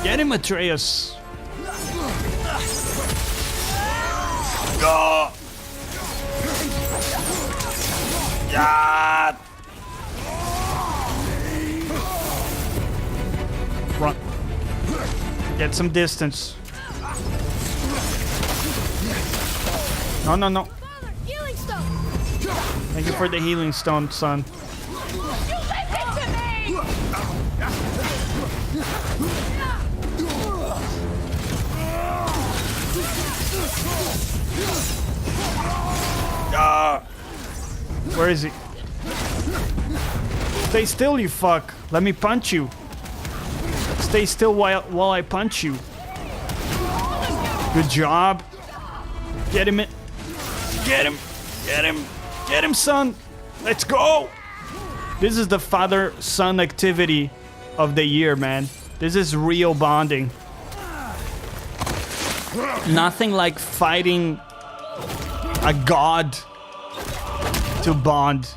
Get him, Atreus. Go. Yeah. Run. Get some distance. No, no, no. Father, healing stone. Thank you for the healing stone, son. You listen to me! Ah! Where is he? Stay still, you fuck. Let me punch you. Stay still while I punch you. Good job. Get him in. Get him. Get him. Get him, son. Let's go. This is the father-son activity of the year, man. This is real bonding. Nothing like fighting a god to bond.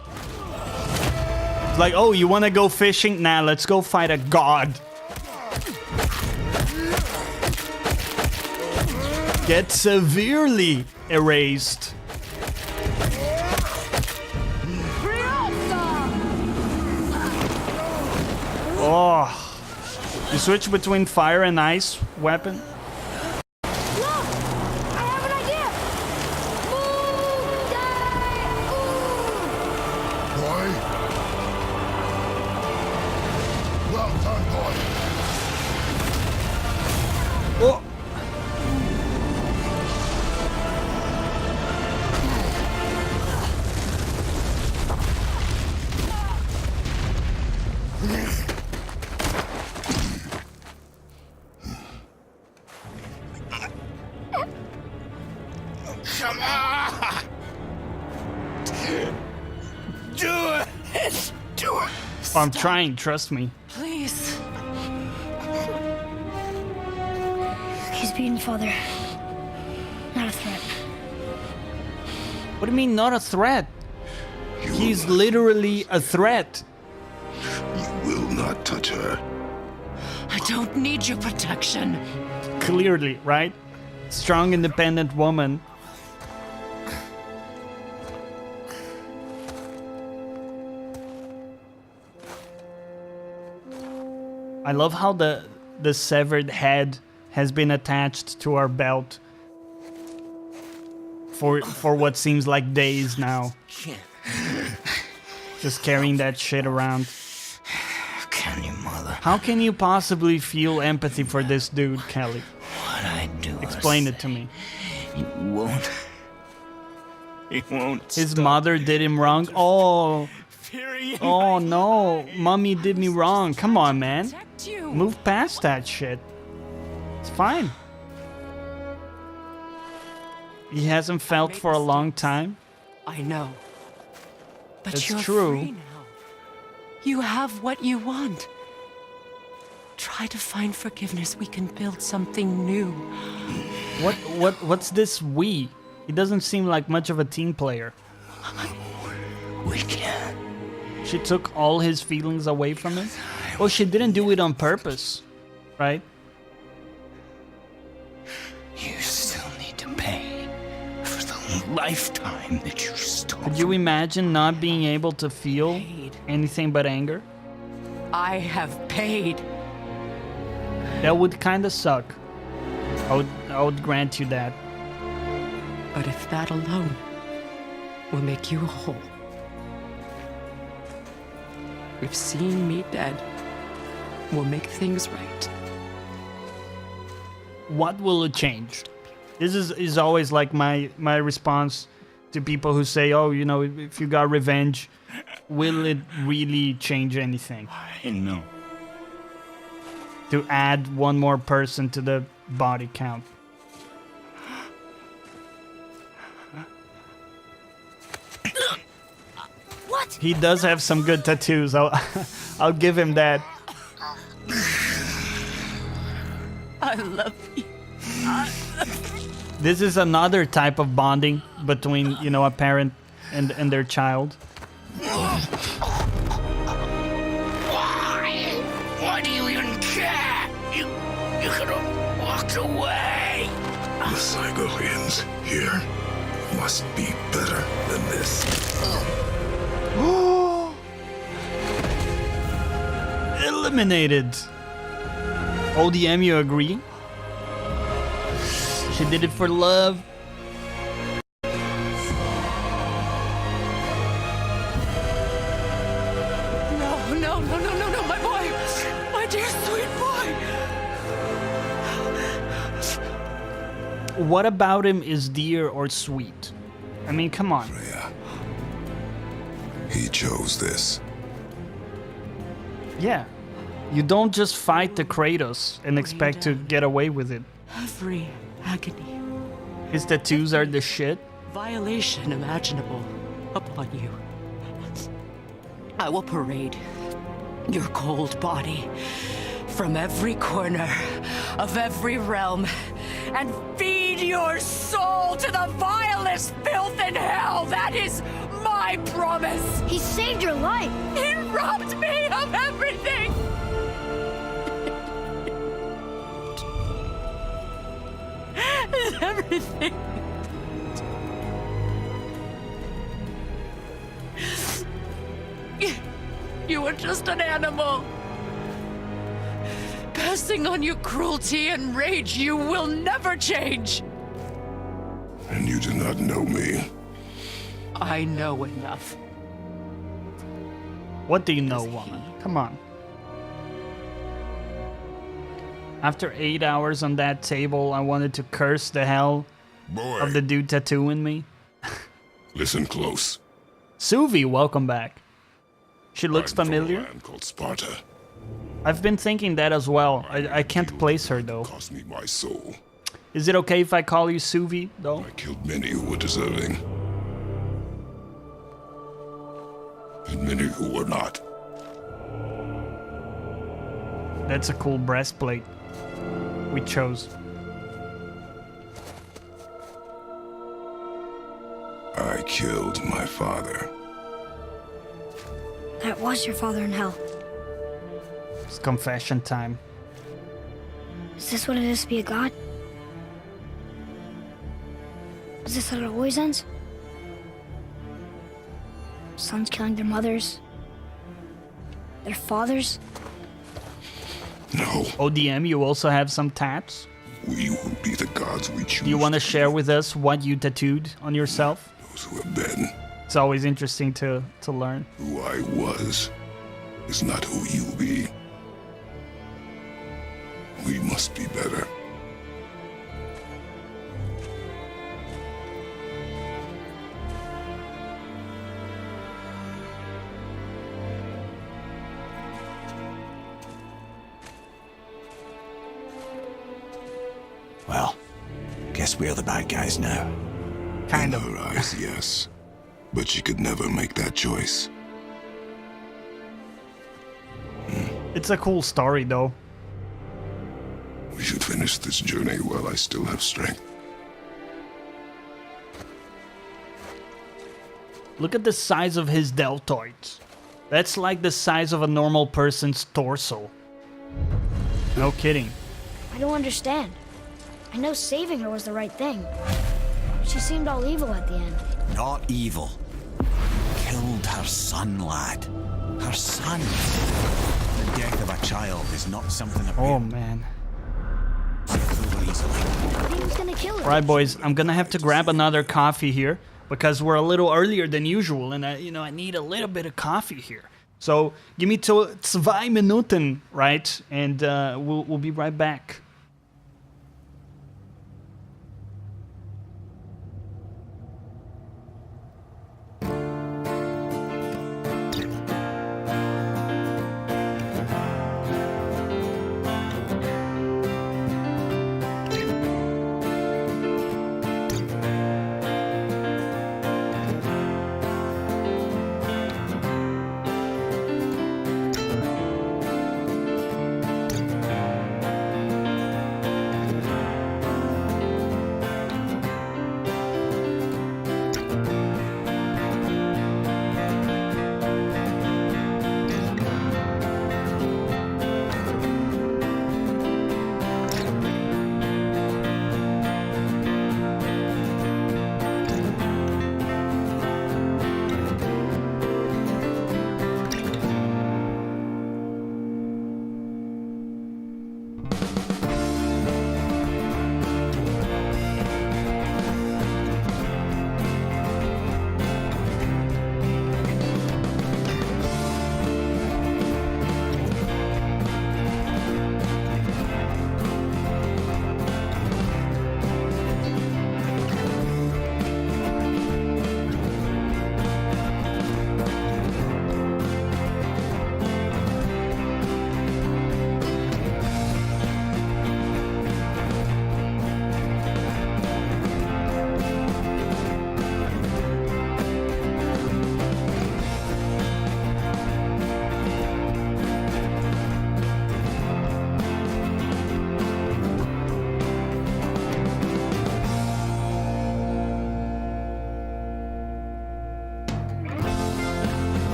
It's like, oh, you want to go fishing? Nah, let's go fight a god. Get severely erased. Oh, you switch between fire and ice weapon? Look! I have an idea! Boy? Well done, boy. Oh. Come on! Do it! Do it! I'm trying, trust me. Please. He's beaten, Father. Not a threat. What do you mean, not a threat? He's literally a threat. You will not touch her. I don't need your protection. Clearly, right? Strong, independent woman. I love how the severed head has been attached to our belt for what seems like days now. Just carrying that shit around. Can you, Mother? How can you possibly feel empathy for this dude, Kelly? Why explain it to me. He won't. He won't. His mother did him wrong. Oh, oh no, mommy did me wrong. Come on, man. Protect you. Move past that shit. It's fine. He hasn't felt for a long time. I know. But It's you're true. free now. You have what you want. Try to find forgiveness. We can build something new. What's this we? He doesn't seem like much of a team player. We can't. She took all his feelings away from him. Well, she didn't do it on purpose, right? You still need to pay for the lifetime that you stole. Could you imagine not being able to feel anything but anger? I have paid. That would kind of suck. I would grant you that. But if that alone will make you whole. If seeing me dead will make things right. What will it change? This is always like my response to people who say, oh, you know, if you got revenge, will it really change anything? I know. To add one more person to the body count. What? He does have some good tattoos. I'll give him that. I love you. This is another type of bonding between, you know, a parent and their child. Why do you even care? You could have walked away. The Cygolians here must be better than this. Eliminated. ODM, you agree? She did it for love. No, my boy! My dear sweet boy! What about him is dear or sweet? I mean, come on. Yeah. He chose this. Yeah. You don't just fight the Kratos and expect to get away with it. Every agony, His tattoos are the shit. violation imaginable upon you. I will parade your cold body from every corner of every realm and feed your soul to the vilest filth in hell. That is my promise. He saved your life. He robbed me of everything. Everything. You were just an animal. Passing on your cruelty and rage, you will never change. And you do not know me. I know enough. What do you know, woman? Come on. After 8 hours on that table, I wanted to curse the hell Boy, of the dude tattooing me. listen close. Suvi, welcome back. She looks I'm from a familiar. land called Sparta. I've been thinking that as well. I can't place her though. Cost me my soul. Is it okay if I call you Suvi though? I killed many who were deserving. And many who were not. That's a cool breastplate we chose. I killed my father. That was your father in hell. It's confession time. Is this what it is to be a god? Is this how it always ends? Sons killing their mothers? Their fathers? No, ODM, you also have some tats. we will be the gods we choose. Do you want to share with us what you tattooed on yourself? Those who have been. It's always interesting to learn. Who I was is not who you'll be. We must be better. Well, guess we're the bad guys now. Kind In of. her eyes, yes. But she could never make that choice. It's a cool story, though. We should finish this journey while I still have strength. Look at the size of his deltoids. That's like the size of a normal person's torso. No kidding. I don't understand. I know saving her was the right thing. She seemed all evil at the end. Not evil. Killed her son, lad. Her son. The death of a child is not something a Oh, parent man. gets over easily. He was gonna kill her. All right, boys, I'm gonna have to grab another coffee here because we're a little earlier than usual, and I need a little bit of coffee here. So give me 2 Minuten, right? And we'll be right back.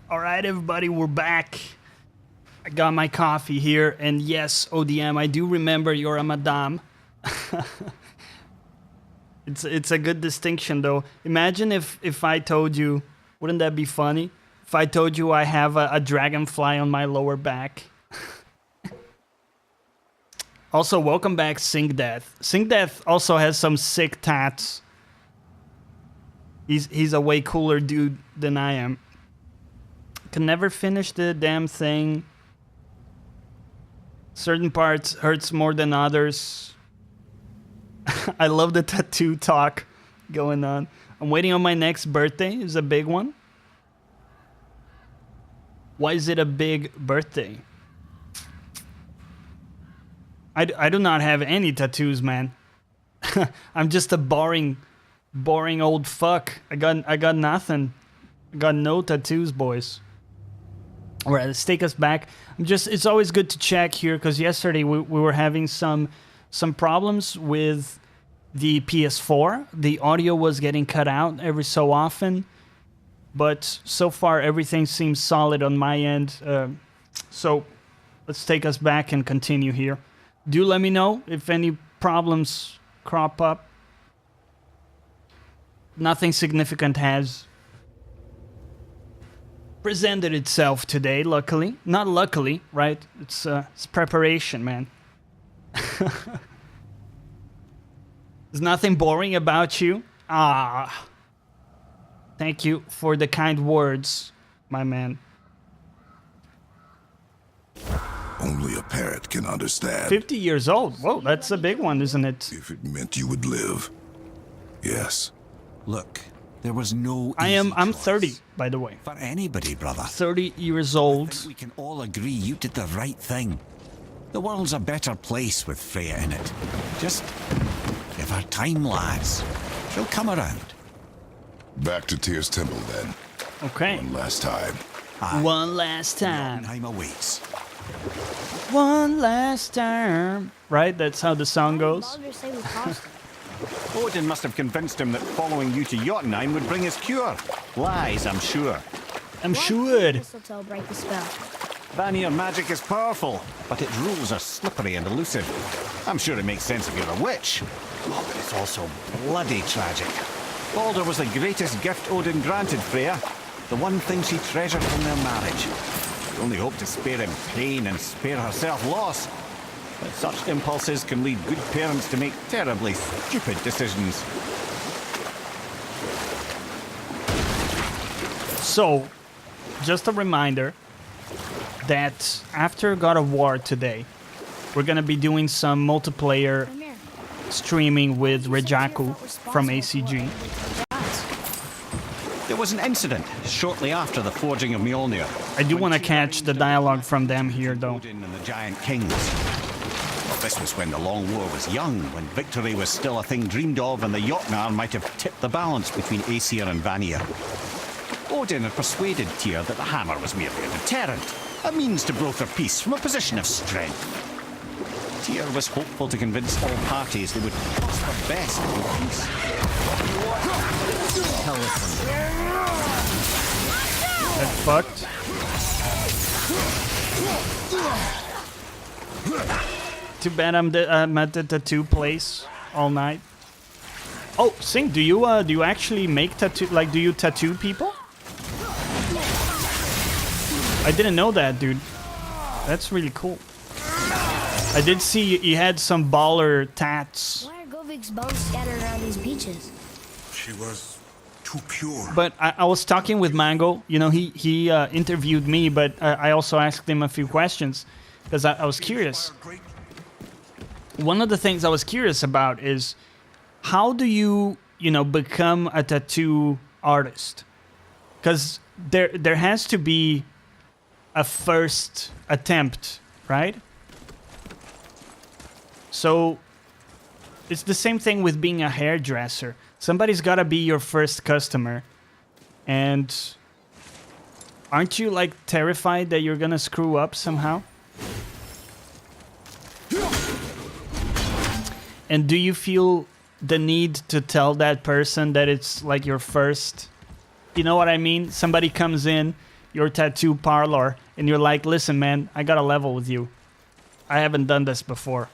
All right, everybody, we're back. I got my coffee here, and yes, ODM, I do remember you're a madame. It's a good distinction though. Imagine if I told you, wouldn't that be funny? If I told you I have a dragonfly on my lower back. Also, welcome back, Singdeath. Singdeath also has some sick tats. He's a way cooler dude than I am. Can never finish the damn thing. Certain parts hurts more than others. I love the tattoo talk going on. I'm waiting on my next birthday. It's a big one. Why is it a big birthday? I do not have any tattoos, man. I'm just a boring old fuck. I got nothing. I got no tattoos, boys. All right, let's take us back. It's always good to check here because yesterday we were having some problems with the PS4. The audio was getting cut out every so often, but so far everything seems solid on my end. So let's take us back and continue here. Do let me know if any problems crop up. Nothing significant has presented itself today, luckily. Not luckily, right? It's preparation, man. There's nothing boring about you. Ah. Thank you for the kind words, my man. Only a parrot can understand. 50 years old. Whoa, that's a big one, isn't it? If it meant you would live. Yes. Look, there was no I'm easy 30, choice. by the way. For anybody, brother. 30 years I old. think we can all agree you did the right thing. The world's a better place with Freya in it. Just give her time, lads. She'll come around. Back to Tyr's temple then. Okay. One last time. One last time. Time awaits. One last time. Right? That's how the song goes. Baldur say we cost him? Odin must have convinced him that following you to Jotunheim would bring his cure. Lies, I'm sure. I'm sure. Mistletoe break the spell. Vanir magic is powerful, but its rules are slippery and elusive. I'm sure it makes sense if you're a witch. Oh, but it's also bloody tragic. Baldur was the greatest gift Odin granted Freya. The one thing she treasured from their marriage. She only hoped to spare him pain and spare herself loss. But such impulses can lead good parents to make terribly stupid decisions. So, just a reminder that after God of War today, we're gonna be doing some multiplayer streaming with Rejaku from ACG. There was an incident shortly after the forging of Mjolnir. I do want to catch the dialogue from them here, though. Odin and the Giant Kings. Well, this was when the Long War was young, when victory was still a thing dreamed of, and the Jotnar might have tipped the balance between Aesir and Vanir. Odin had persuaded Tyr that the hammer was merely a deterrent, a means to broker peace from a position of strength. Tyr was hopeful to convince all parties they would prosper best in peace. Hell, listen. That's fucked. Too bad I'm at the tattoo place all night. Oh, Sing, do you actually make tattoo? Like, do you tattoo people? I didn't know that, dude. That's really cool. I did see you had some baller tats. Why are Govik's bones scattered around these beaches? She was too pure. But I was talking with Mango. You know, he interviewed me, but I also asked him a few questions because I was curious. One of the things I was curious about is how do you become a tattoo artist? Because there has to be a first attempt, right? So it's the same thing with being a hairdresser. Somebody's got to be your first customer. And aren't you like terrified that you're gonna screw up somehow? And do you feel the need to tell that person that it's like your first? You know what I mean? Somebody comes in your tattoo parlor and you're like, listen, man, I got a level with you. I haven't done this before.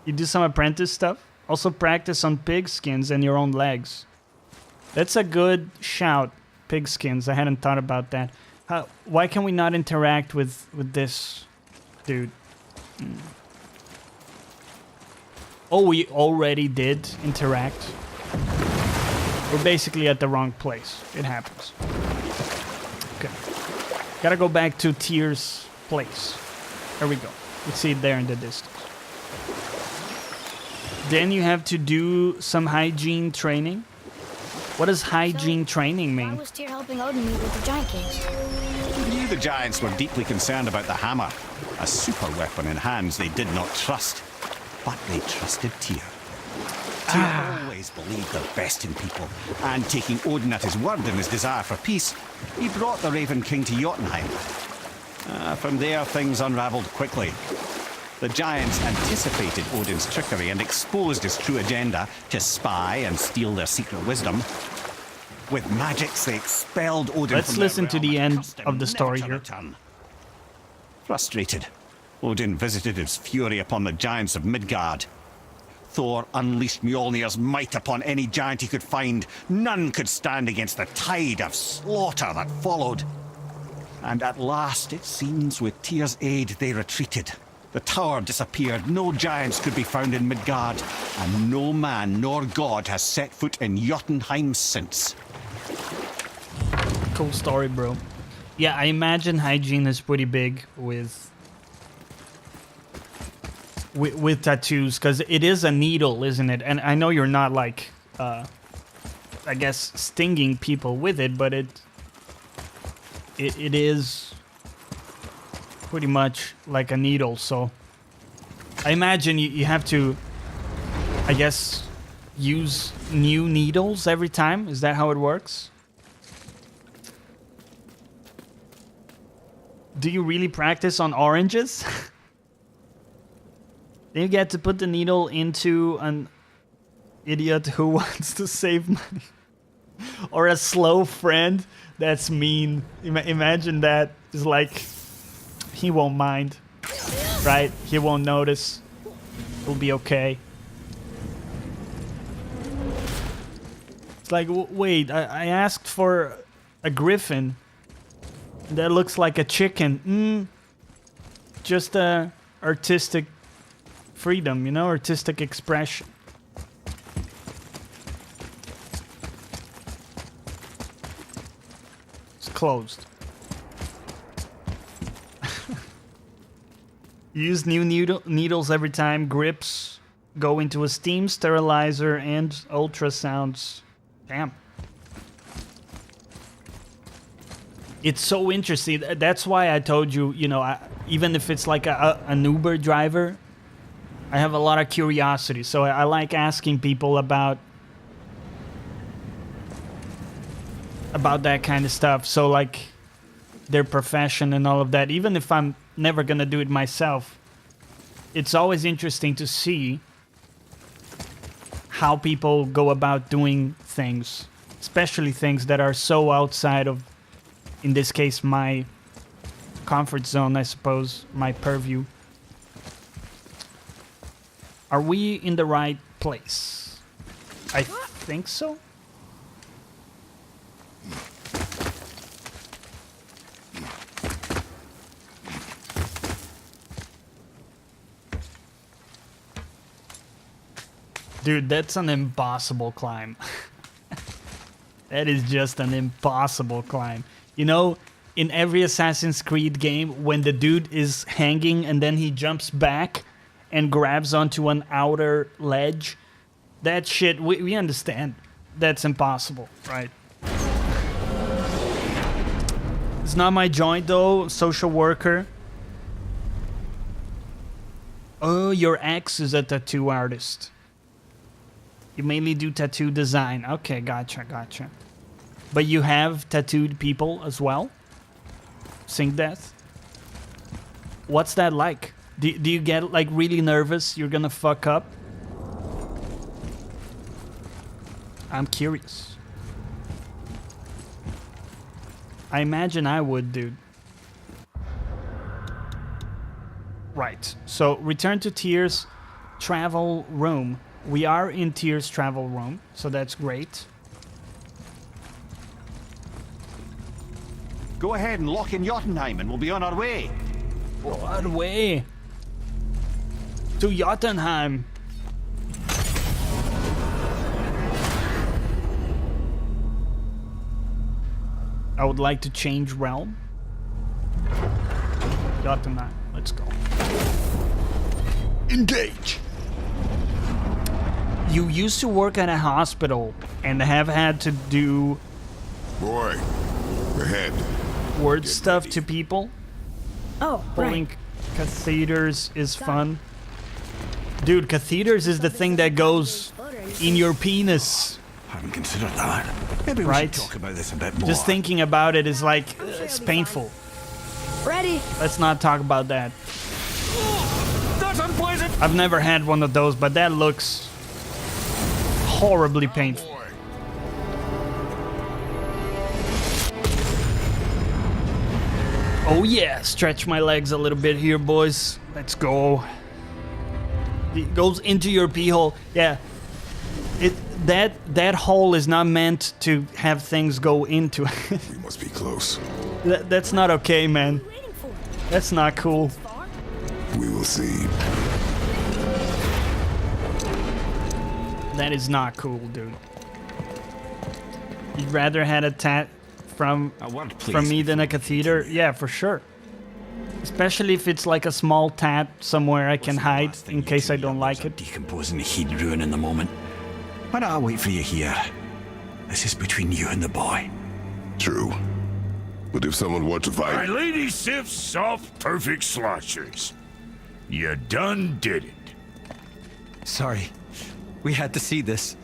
You do some apprentice stuff? Also practice on pig skins and your own legs. That's a good shout, pig skins. I hadn't thought about that. Why can we not interact with this dude? Oh, we already did interact. We're basically at the wrong place. It happens. Okay. Gotta go back to Tyr's place. There we go. You see it there in the distance. Then you have to do some hygiene training. What does hygiene training Why mean? was Tyr helping Odin meet with the giant kings? He knew the giants were deeply concerned about the hammer, a super weapon in hands they did not trust. But they trusted Tyr. Tyr always believed the best in people, and taking Odin at his word in his desire for peace, he brought the Raven King to Jotunheim. From there, things unravelled quickly. The giants anticipated Odin's trickery and exposed his true agenda to spy and steal their secret wisdom. With magics, they expelled Odin Let's from listen their to realm the and end trusted of the him story never to here. return. Frustrated, Odin visited his fury upon the giants of Midgard. Thor unleashed Mjolnir's might upon any giant he could find. None could stand against the tide of slaughter that followed. And at last, it seems, with Tyr's aid, they retreated. The tower disappeared, no giants could be found in Midgard, and no man nor god has set foot in Jotunheim since. Cool story, bro. Yeah, I imagine hygiene is pretty big with tattoos, because it is a needle, isn't it? And I know you're not like, I guess, stinging people with it, but it is pretty much like a needle. So I imagine you have to, I guess, use new needles every time. Is that how it works? Do you really practice on oranges? Then you get to put the needle into an idiot who wants to save money. Or a slow friend. That's mean. Imagine that. It's like, he won't mind. Right? He won't notice. It'll be okay. It's like, wait, I asked for a griffin. That looks like a chicken. Just artistic freedom, you know, artistic expression. It's closed. Use new needles every time. Grips go into a steam sterilizer and ultrasounds. Damn. It's so interesting. That's why I told you, you know, even if it's like an Uber driver, I have a lot of curiosity. So I like asking people about that kind of stuff. So like their profession and all of that. Even if I'm never gonna do it myself, it's always interesting to see how people go about doing things, especially things that are so outside of, in this case, my comfort zone, I suppose, my purview. Are we in the right place? I think so. Dude, that's an impossible climb. That is just an impossible climb. You know, in every Assassin's Creed game, when the dude is hanging and then he jumps back and grabs onto an outer ledge, that shit, we understand. That's impossible, right? It's not my joint though, social worker. Oh, your ex is a tattoo artist. You mainly do tattoo design. Okay, gotcha. But you have tattooed people as well? Sing Death? What's that like? Do you get like really nervous you're gonna fuck up? I'm curious. I imagine I would, dude. Right. So return to Tyr's travel room. We are in Tyr's travel room, so that's great. Go ahead and lock in Jotunheim and we'll be on our way. What way? To Jotunheim. I would like to change realm. Jotunheim, let's go. Engage! You used to work at a hospital and have had to do Boy, ahead. word stuff to people. Oh, Pulling right. catheters is fun. Dude, catheters is the thing that goes in your penis. Haven't considered that. Maybe we Right. should talk about this a bit more. Just thinking about it is like, it's painful. Ready? Let's not talk about that. That's unpleasant! I've never had one of those, but that looks horribly painful. Oh yeah, stretch my legs a little bit here, boys. Let's go. It goes into your pee hole. Yeah. That hole is not meant to have things go into it. We must be close. That's not okay, man. Waiting for? That's not cool. Far? We will see. That is not cool, dude. You'd rather had a tat from A word, please. from me than a catheter? Yeah, for sure. Especially if it's like a small tat somewhere I can hide in case I don't like it. Decomposing he'd ruin in the moment. Why not I wait for you here? This is between you and the boy. True. But if someone were to My fight, lady sips soft, perfect sloshers. You done did it. Sorry. We had to see this.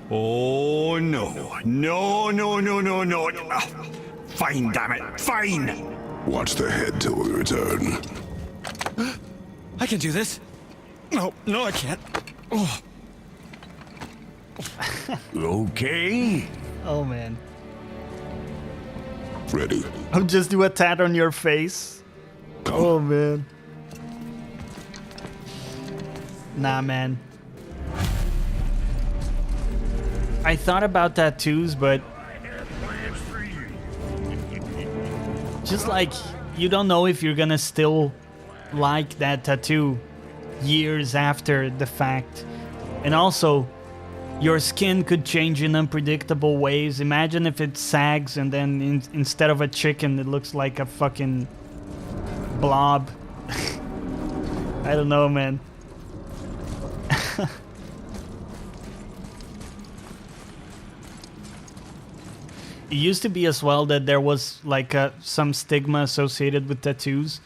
Oh no. No, no, no, no, no. Ah, fine, damn it. Fine. watch the head till we return. I can do this. No, no, I can't. Oh. Okay. Oh man. Ready. I'll just do a tat on your face. Oh man. Nah, man. I thought about tattoos, but just like you don't know if you're gonna still like that tattoo years after the fact. And also, your skin could change in unpredictable ways. Imagine if it sags and then instead of a chicken, it looks like a fucking blob. I don't know, man. It used to be as well that there was like some stigma associated with tattoos.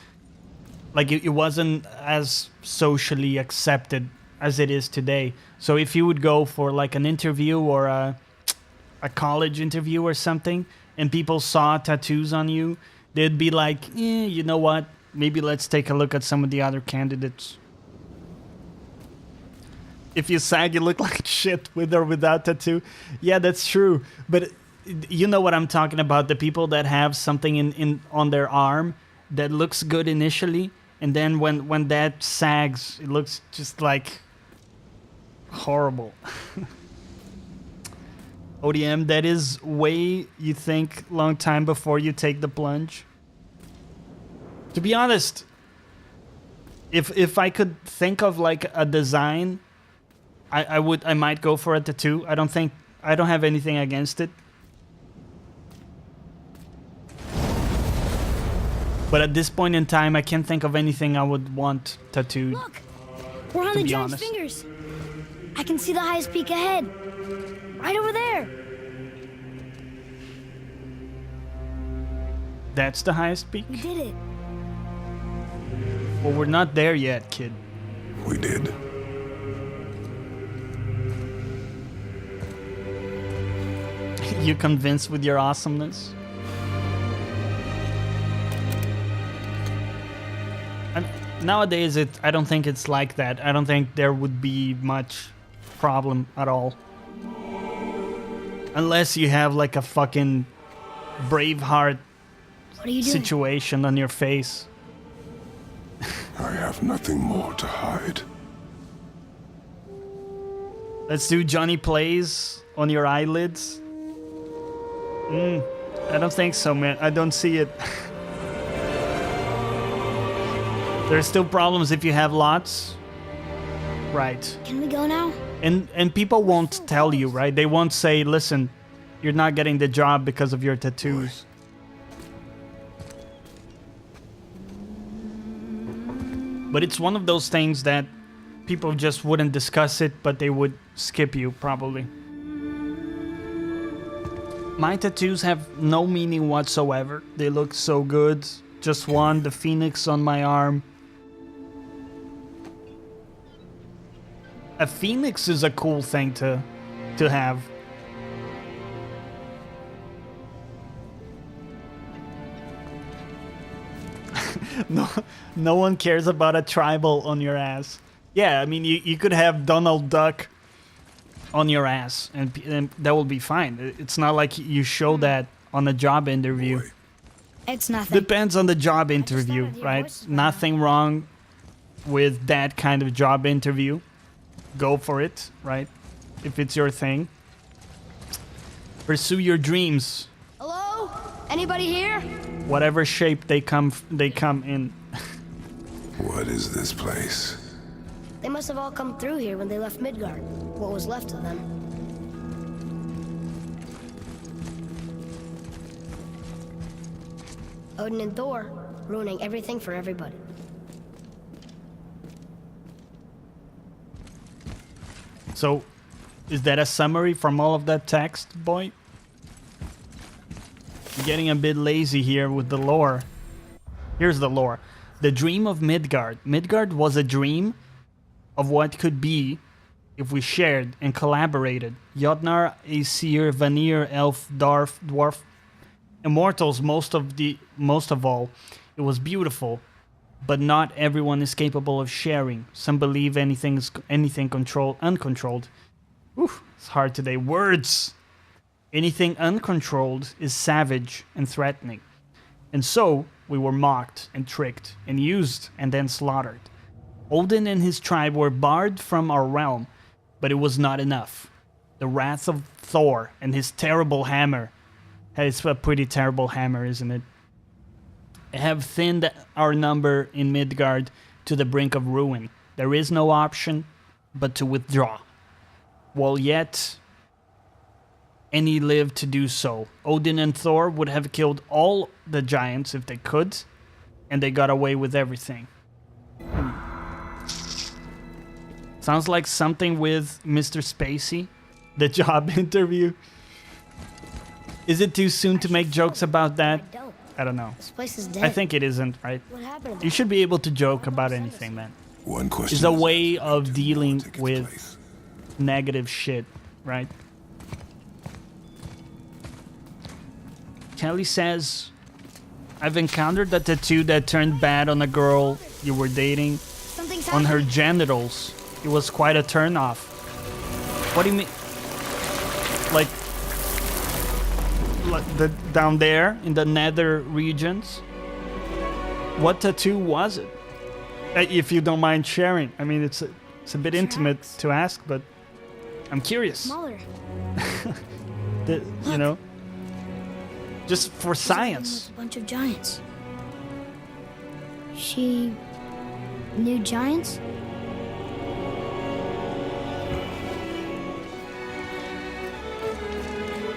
Like it wasn't as socially accepted as it is today. So if you would go for like an interview or a college interview or something, and people saw tattoos on you, they'd be like, you know what? Maybe let's take a look at some of the other candidates. If you sag, you look like shit with or without tattoo. Yeah, that's true. But you know what I'm talking about. The people that have something in on their arm that looks good initially, and then when that sags, it looks just like horrible. ODM, that is way, you think, long time before you take the plunge. To be honest, if I could think of like a design, I might go for a tattoo. I don't have anything against it. But at this point in time, I can't think of anything I would want tattooed. Look! We're on To the be giant's honest. fingers. I can see the highest peak ahead. Right over there. That's the highest peak? We did it. Well, we're not there yet, kid. We did. You convinced with your awesomeness? And nowadays, I don't think it's like that. I don't think there would be much problem at all. Unless you have like a fucking Braveheart What are you doing? situation on your face. I have nothing more to hide. Let's do Johnny Plays on your eyelids. I don't think so, man. I don't see it. There's still problems if you have lots. Right. Can we go now? And people won't tell you, right? They won't say, listen, you're not getting the job because of your tattoos. But it's one of those things that people just wouldn't discuss it, but they would skip you, probably. My tattoos have no meaning whatsoever. They look so good. Just one, the phoenix on my arm. A phoenix is a cool thing to have. No one cares about a tribal on your ass. Yeah, I mean, you could have Donald Duck on your ass, and that will be fine. It's not like you show that on a job interview. It's nothing. Depends on the job interview, right? Nothing wrong with that kind of job interview. Go for it, right? If it's your thing. Pursue your dreams. Hello? Anybody here? Whatever shape they come in. What is this place? They must have all come through here when they left Midgard. What was left of them. Odin and Thor, ruining everything for everybody. So, is that a summary from all of that text, boy? I'm getting a bit lazy here with the lore. Here's the lore. The dream of Midgard. Midgard was a dream of what could be if we shared and collaborated. Jotnar, Aesir, Vanir, Elf, Dwarf, immortals most of all. It was beautiful, but not everyone is capable of sharing. Some believe anything uncontrolled. Oof, it's hard today. Words. Anything uncontrolled is savage and threatening. And so we were mocked and tricked and used and then slaughtered. Odin and his tribe were barred from our realm, but it was not enough. The wrath of Thor and his terrible hammer. It's a pretty terrible hammer, isn't it? Have thinned our number in Midgard to the brink of ruin. There is no option but to withdraw. While yet any lived to do so. Odin and Thor would have killed all the giants if they could, and they got away with everything. Sounds like something with Mr. Spacey, the job interview. Is it too soon to make jokes about that? I don't know. This place is dead. I think it isn't, right? What happened? You should be able to joke about anything, man. One question. It's a way of dealing with negative shit, right? Kelly says, I've encountered a tattoo that turned bad on a girl you were dating Something's on her happening. genitals. It was quite a turn-off. What do you mean? Like down there in the nether regions? What tattoo was it? If you don't mind sharing. I mean, it's a bit intimate to ask, but I'm curious. Smaller. You know? Just for science. A bunch of giants. She knew giants?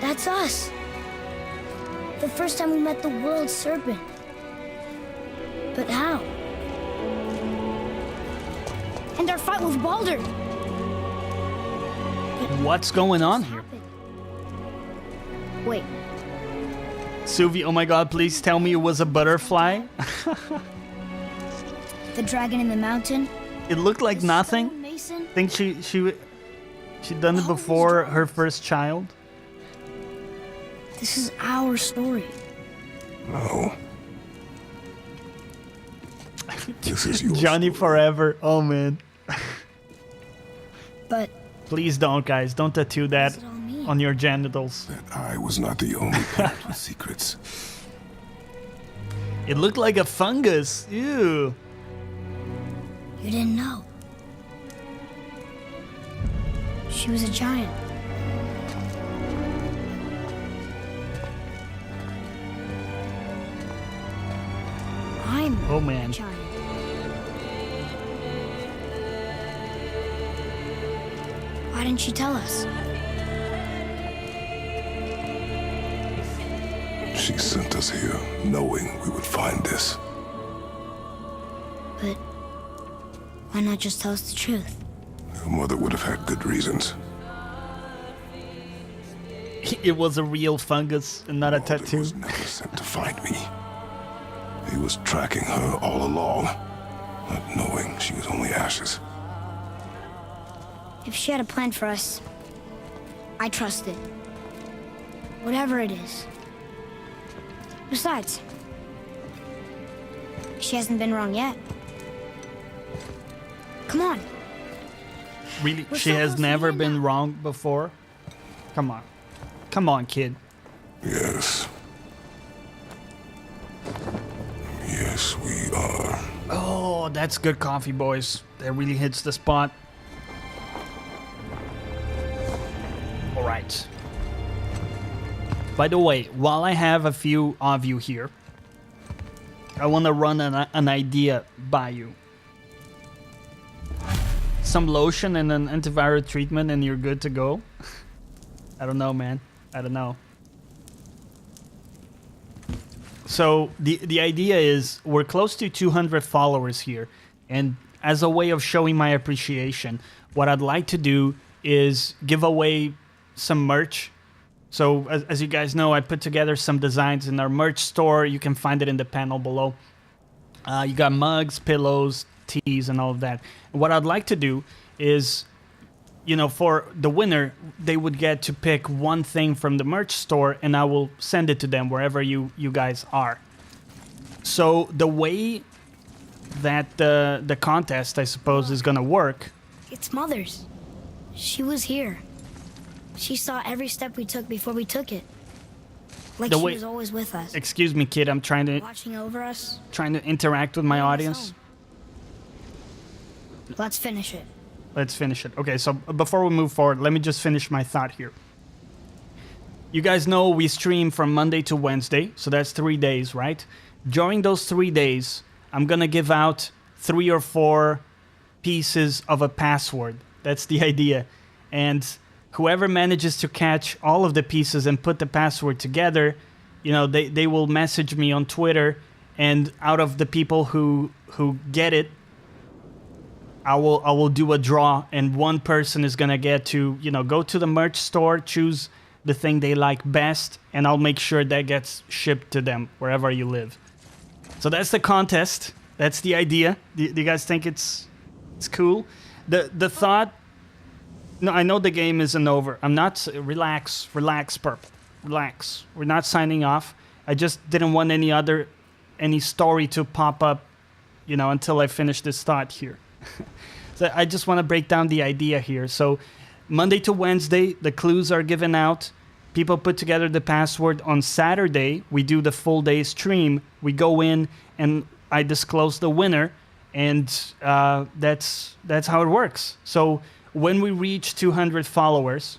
That's us. The first time we met the world serpent. But how? And our fight with Baldur. What's going on here? Wait. Suvi, oh my god, please tell me it was a butterfly. The dragon in the mountain. It looked like nothing. Mason. Think she done it before her first child. This is our story. No. This is yours. Johnny forever. Oh man. But Please don't, guys. Don't tattoo that does it all mean? on your genitals. That I was not the only parent with secrets. It looked like a fungus. Ew. You didn't know. She was a giant. I'm Oh, man. a giant. Why didn't she tell us? She sent us here knowing we would find this. But why not just tell us the truth? Your mother would have had good reasons. It was a real fungus and not a Father tattoo. was never sent to find me. He was tracking her all along, not knowing she was only ashes. If she had a plan for us, I trust it. Whatever it is. Besides, she hasn't been wrong yet. Come on. Really? We're She so has close to never the end been now. wrong before? Come on. Come on, kid. Yes. Yes, we are. Oh, that's good coffee, boys. That really hits the spot. All right. By the way, while I have a few of you here, I want to run an idea by you. Some lotion and an antiviral treatment and you're good to go? I don't know, man. I don't know. So the idea is we're close to 200 followers here, and as a way of showing my appreciation, what I'd like to do is give away some merch. So as you guys know, I put together some designs in our merch store. You can find it in the panel below. You got mugs, pillows, tees, and all of that. What I'd like to do is, you know, for the winner, they would get to pick one thing from the merch store, and I will send it to them wherever you guys are. So the way that the contest, I suppose, is gonna work. It's Mother's. She was here. She saw every step we took before we took it. Like The she way- was always with us, Excuse me, kid. I'm trying watching over us. to interact with my bringing us audience. home. Let's finish it. Let's finish it. Okay, so before we move forward, let me just finish my thought here. You guys know we stream from Monday to Wednesday, so that's 3 days, right? During those 3 days, I'm gonna give out 3 or 4 pieces of a password. That's the idea. And whoever manages to catch all of the pieces and put the password together, you know, they will message me on Twitter, and out of the people who get it, I will do a draw, and one person is gonna get to, you know, go to the merch store, choose the thing they like best, and I'll make sure that gets shipped to them wherever you live. So that's the contest. That's the idea. Do you guys think it's cool? The thought. No, I know the game isn't over. I'm not. Relax, Purple. Relax. We're not signing off. I just didn't want any story to pop up, you know, until I finish this thought here. So I just want to break down the idea here. So Monday to Wednesday, the clues are given out. People put together the password. On Saturday, we do the full day stream. We go in and I disclose the winner, and that's how it works. So when we reach 200 followers,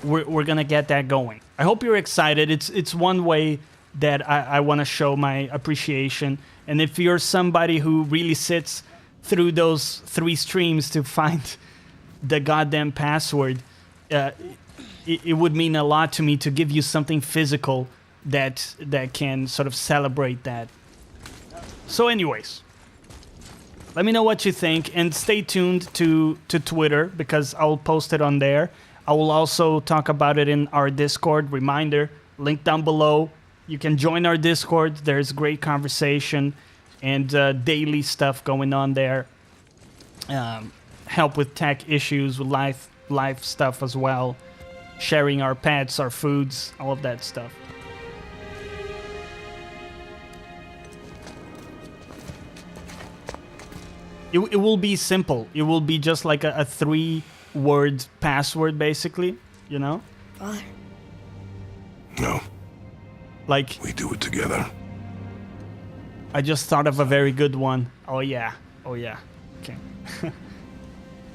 we're gonna get that going. I hope you're excited. It's one way that I want to show my appreciation. And if you're somebody who really sits through those 3 streams to find the goddamn password, it would mean a lot to me to give you something physical that can sort of celebrate that. So anyways, let me know what you think, and stay tuned to Twitter, because I'll post it on there. I will also talk about it in our Discord. Reminder, link down below. You can join our Discord. There's great conversation and daily stuff going on there. Help with tech issues, with life stuff as well. Sharing our pets, our foods, all of that stuff. It will be simple. It will be just like a 3-word password, basically, you know? Father, No, Like, we do it together. I just thought of a very good one. Oh, yeah. Oh yeah. Okay.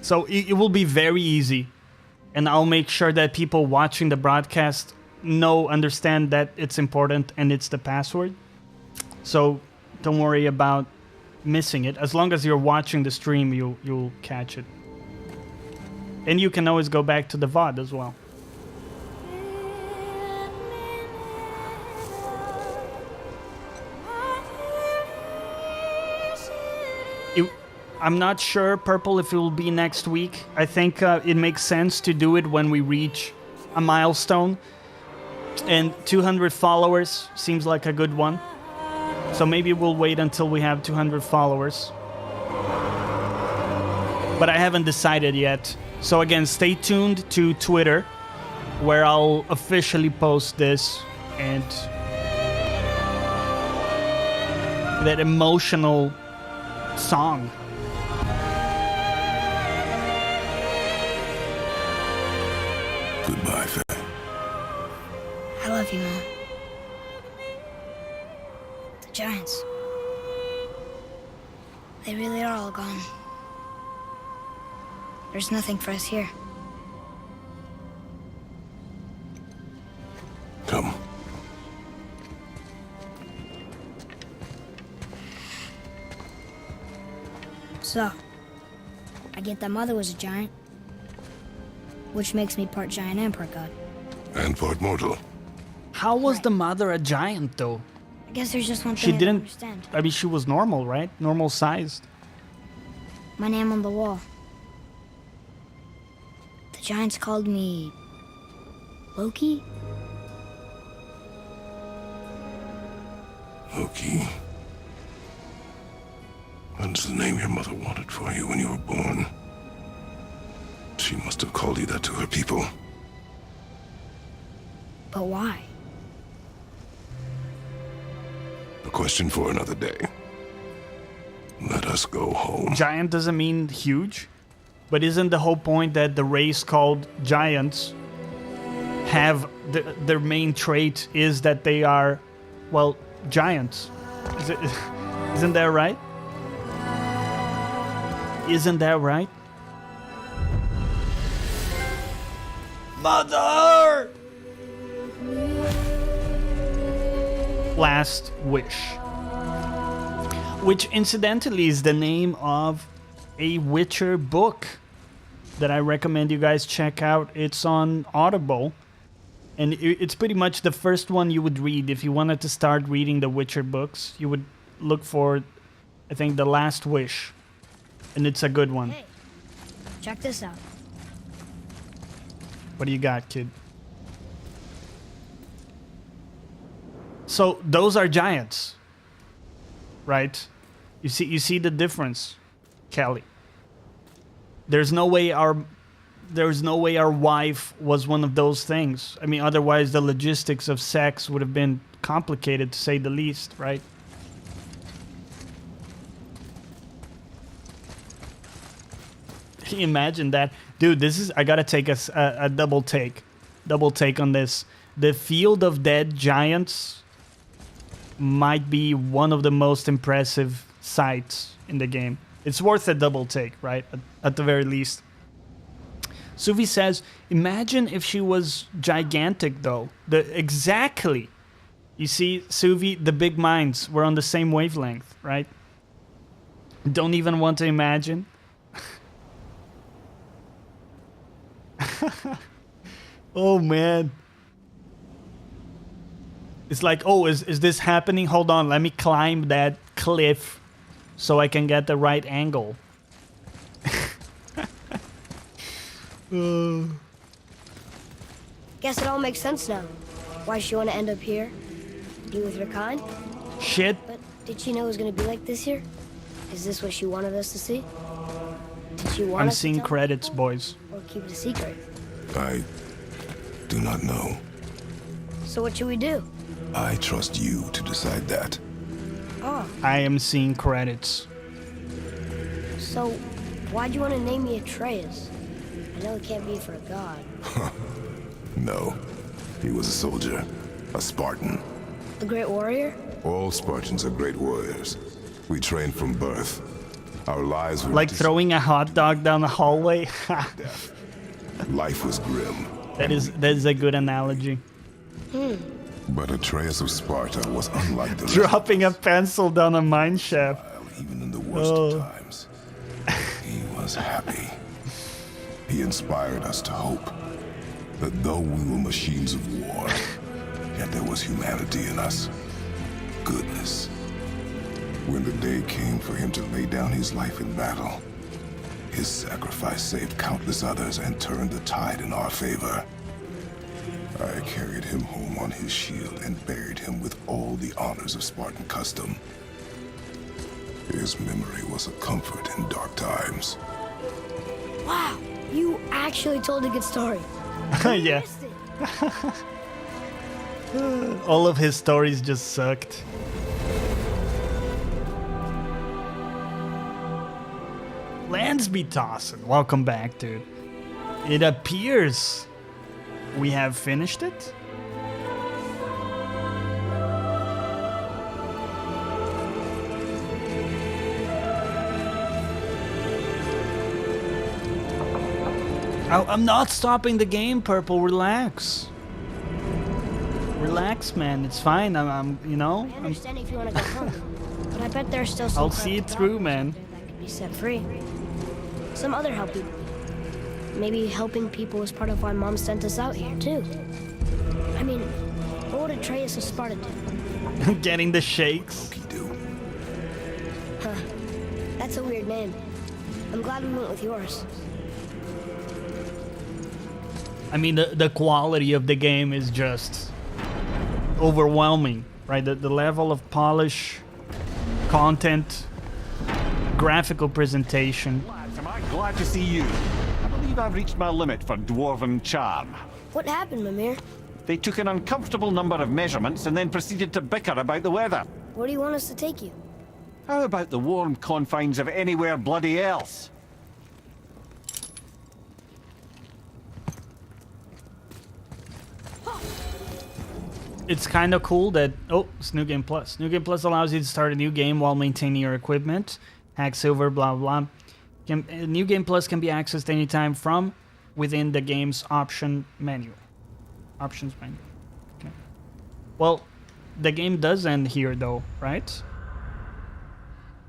So it will be very easy, and I'll make sure that people watching the broadcast understand that it's important and it's the password. So don't worry about missing it. As long as you're watching the stream, you'll catch it. And you can always go back to the VOD as well. I'm not sure, Purple, if it will be next week. I think it makes sense to do it when we reach a milestone. And 200 followers seems like a good one. So maybe we'll wait until we have 200 followers. But I haven't decided yet. So again, stay tuned to Twitter, where I'll officially post this and that emotional song. Goodbye, Faye. I love you, Mom. The Giants. They really are all gone. There's nothing for us here. Come. So, I get that Mother was a giant, which makes me part giant and part god. And part mortal. How was the mother a giant, though? I guess there's just one She thing I don't didn't... understand. I mean, she was normal, right? Normal sized. My name on the wall. The Giants called me... Loki? Loki. That's the name your mother wanted for you when you were born. She must have called you that to her people. But why? A question for another day. Let us go home. Giant doesn't mean huge, but isn't the whole point that the race called giants have their main trait is that they are, well, giants? Isn't that right? Isn't that right? Mother! Last Wish. Which, incidentally, is the name of a Witcher book that I recommend you guys check out. It's on Audible. And it's pretty much the first one you would read. If you wanted to start reading the Witcher books, you would look for, I think, The Last Wish. And it's a good one. Hey, check this out. What do you got, kid? So those are giants, right? You see the difference, Kelly. There's no way our wife was one of those things. I mean, otherwise the logistics of sex would have been complicated, to say the least, right? Can you imagine that? Dude, I gotta take a double take on this. The Field of Dead Giants might be one of the most impressive sights in the game. It's worth a double take, right? At the very least. Suvi says, imagine if she was gigantic, though. Exactly. You see, Suvi, the big minds were on the same wavelength, right? Don't even want to imagine. Oh, man. It's like, oh, is this happening? Hold on, let me climb that cliff so I can get the right angle. Guess it all makes sense now. Why she want to end up here? Be with her kind? Shit. But did she know it was going to be like this here? Is this what she wanted us to see? Did she want I'm us to seeing tell credits, people? boys. Or keep it a secret? I do not know. So what should we do? I trust you to decide that. Oh, I am seeing credits. so why'd you want to name me Atreus? I know it can't be for a god. No. He was a soldier. A Spartan. A great warrior? All Spartans are great warriors. We train from birth. Our lives were Like throwing a hot dog down the hallway. death. Life was grim, that is a good analogy. but Atreus of Sparta was unlike the rest. Dropping a pencil down a mine shaft. Even in the worst of times, he was happy. He inspired us to hope that though we were machines of war, yet there was humanity in us. Goodness. When the day came for him to lay down his life in battle, his sacrifice saved countless others and turned the tide in our favor. I carried him home on his shield and buried him with all the honors of Spartan custom. His memory was a comfort in dark times. Wow, you actually told a good story. Yeah. Missed it. All of his stories just sucked. Lansby tossing. Welcome back, dude. It appears we have finished it. I'm not stopping the game, Purple. Relax. Relax, man. It's fine. I'm you know. I understand if you want to go home, but I bet there's still some. I'll see it through, man. That could be set free. Some other help people. Maybe helping people is part of why Mom sent us out here too. I mean, what would Atreus of Sparta do? Getting the shakes. He do. Huh. That's a weird name. I'm glad we went with yours. I mean, the quality of the game is just overwhelming, right? The level of polish, content, graphical presentation. Lads, am I glad to see you? I believe I've reached my limit for dwarven charm. What happened, Mimir? They took an uncomfortable number of measurements and then proceeded to bicker about the weather. Where do you want us to take you? How about the warm confines of anywhere bloody else? It's kind of cool that... Oh, it's New Game Plus. New Game Plus allows you to start a new game while maintaining your equipment. Hack silver, blah, blah. New Game Plus can be accessed anytime from within the game's options menu. Okay. Well, the game does end here, though, right?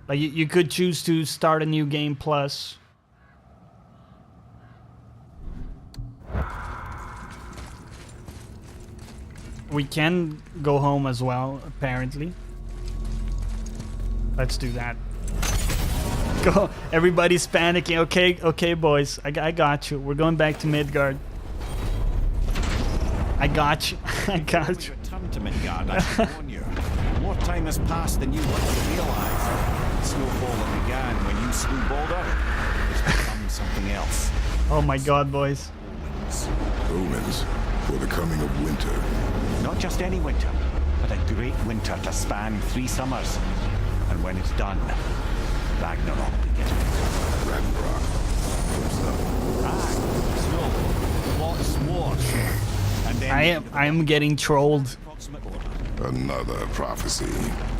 Like, you could choose to start a New Game Plus. We can go home as well, apparently. Let's do that. Go. Everybody's panicking. Okay, boys. I got you. We're going back to Midgard. I got you. I got you. Return to Midgard, I should warn you. More time has passed than you want to realize. The snowfall that began when you slew Balder has become something else. Oh my god, boys. Omens for the coming of winter. Not just any winter, but a great winter to span 3 summers. And when it's done, Ragnarok begins. Ragnarok. Snow, lots more. And then I am getting trolled. Another prophecy.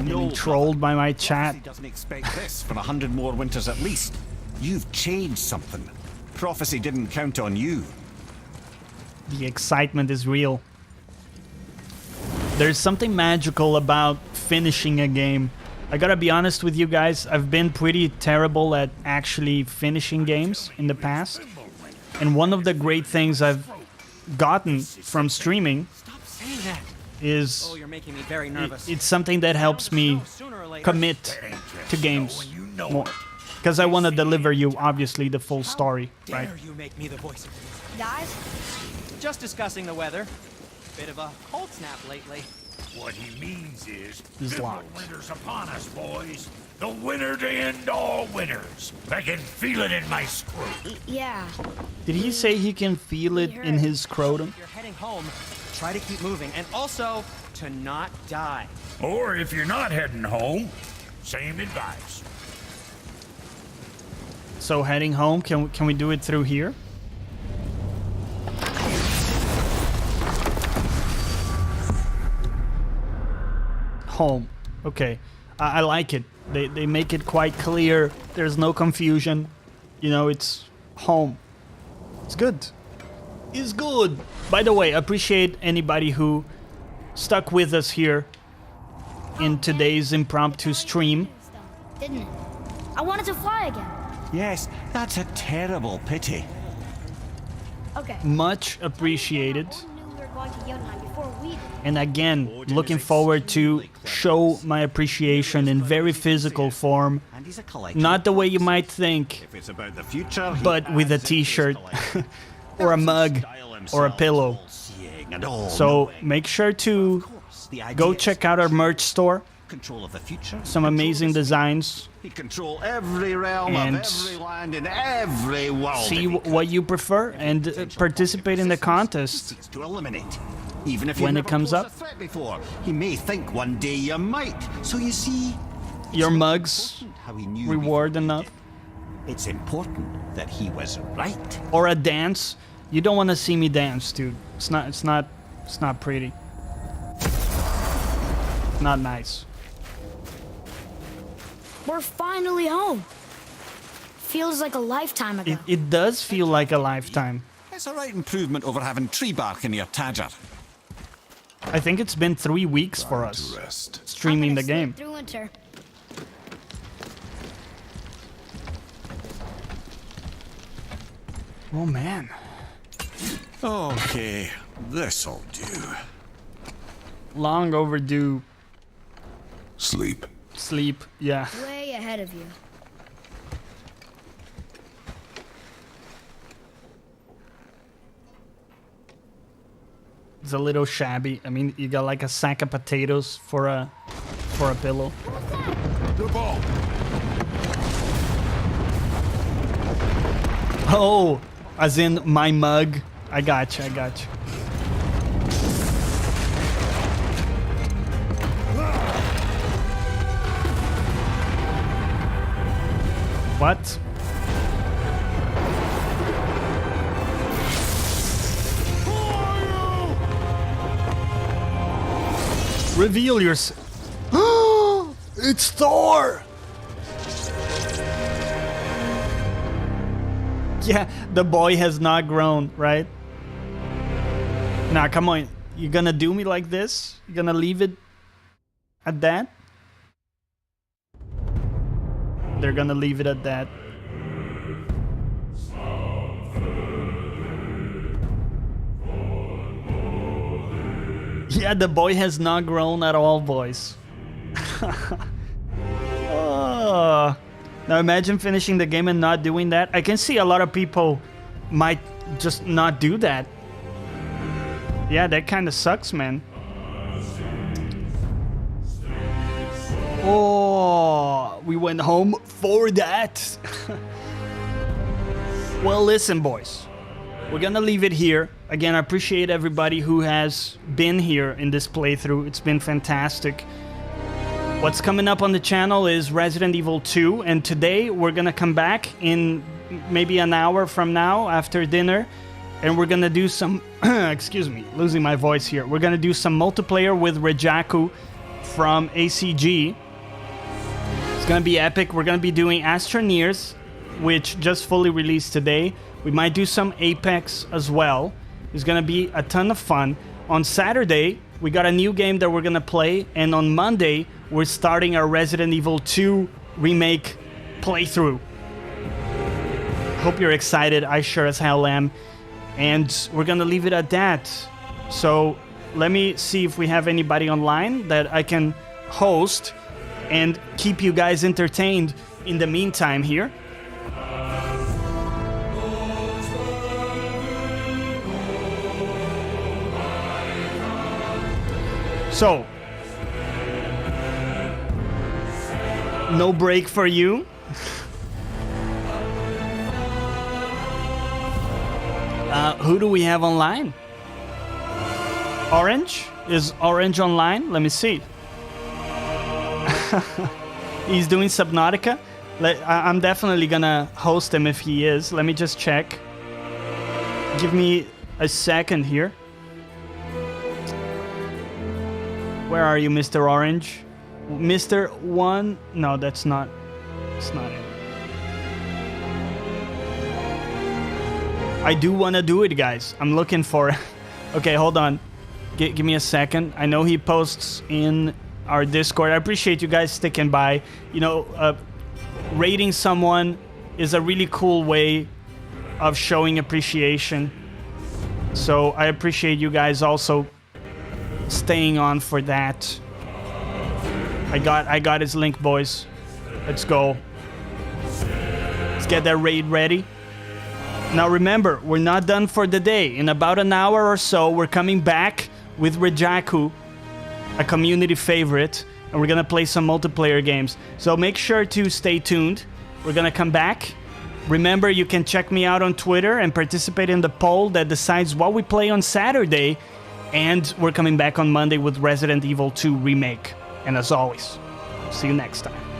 Getting trolled by my chat. Prophecy doesn't expect this for 100 more winters at least. You've changed something. Prophecy didn't count on you. The excitement is real. There's something magical about finishing a game. I gotta be honest with you guys, I've been pretty terrible at actually finishing games in the past. And one of the great things I've gotten from streaming is Oh, you're making me very nervous. it's something that helps me Sooner or later. commit to games more. Because I want to deliver you, obviously, the full story, right? Dare you make me the voice of reason? Guys, Just discussing the weather. Bit of a cold snap lately. What he means is, Is the locked. winter's upon us, boys. The winter to end all winters. I can feel it in my screw. yeah. Did he say he can feel it in his scrotum? If you're heading home, try to keep moving, and also to not die. Or if you're not heading home, same advice. So heading home, can we do it through here? Home. Okay. I like it. They make it quite clear. There's no confusion. You know, it's home. It's good. It's good. By the way, appreciate anybody who stuck with us here in today's impromptu stream. Didn't it? I wanted to fly again. Yes, that's a terrible pity. Okay. Much appreciated. Odin knew we were going to Jotunheim before we did. And again, looking forward to show my appreciation in very physical form. And he's a collector. Not the way you might think, If it's about the future, he but with a adds it to his t-shirt collection. or a mug Style or a himself, pillow. all-seeing and all So knowing. make sure to Of course, the idea go is check out our merch store. control of the future. Some control of amazing the- designs. He control every realm And of every land in every world. See if he could. what you prefer and participate in the He contest. seeks to eliminate. Even if When you've it never comes posed up. a threat before, he may think one day you might. So you see, Your it's not mugs important how he knew reward before he enough. did. It's important that he was right. Or a dance. You don't want to see me dance, dude. It's not pretty. Not nice. We're finally home. Feels like a lifetime ago. It does feel like a lifetime. It's a right improvement over having tree bark in your Tadger. I think it's been 3 weeks for us To rest. streaming I'm the gonna game. sleep through winter. Oh man. Okay, this'll do. Long overdue Sleep. sleep. Yeah. Way ahead of you. It's a little shabby. I mean, you got like a sack of potatoes for a pillow. The ball. Oh, as in my mug. I got you. What? Reveal yourself. It's Thor! Yeah, the boy has not grown, right? Nah, come on. You gonna do me like this? You gonna leave it at that? They're gonna leave it at that. Yeah, the boy has not grown at all, boys. Oh. Now imagine finishing the game and not doing that. I can see a lot of people might just not do that. Yeah, that kind of sucks, man. Oh, we went home for that. Well, listen, boys. We're gonna leave it here. Again, I appreciate everybody who has been here in this playthrough. It's been fantastic. What's coming up on the channel is Resident Evil 2, and today we're gonna come back in maybe an hour from now after dinner, and we're gonna do some, excuse me, losing my voice here. We're gonna do some multiplayer with Rejaku from ACG. It's gonna be epic. We're gonna be doing Astroneers, which just fully released today. We might do some Apex as well. It's gonna be a ton of fun. On Saturday, we got a new game that we're gonna play, and on Monday, we're starting our Resident Evil 2 remake playthrough. Hope you're excited. I sure as hell am. And we're gonna leave it at that. So let me see if we have anybody online that I can host and keep you guys entertained in the meantime here. So, no break for you. Who do we have online? Orange? Is Orange online? Let me see. He's doing Subnautica. I'm definitely gonna host him if he is. Let me just check. Give me a second here. Where are you, Mr. Orange? Mr. One. No, that's not. It's not it. I do want to do it, guys. I'm looking for it. Okay, hold on. Give me a second. I know he posts in our Discord. I appreciate you guys sticking by. You know, rating someone is a really cool way of showing appreciation. So I appreciate you guys also staying on for that. I got his link, boys. Let's go. Let's get that raid ready. Now remember, we're not done for the day. In about an hour or so, we're coming back with Rejaku, a community favorite, and we're gonna play some multiplayer games. So make sure to stay tuned. We're gonna come back. Remember, you can check me out on Twitter and participate in the poll that decides what we play on Saturday. And we're coming back on Monday with Resident Evil 2 Remake. And as always, see you next time.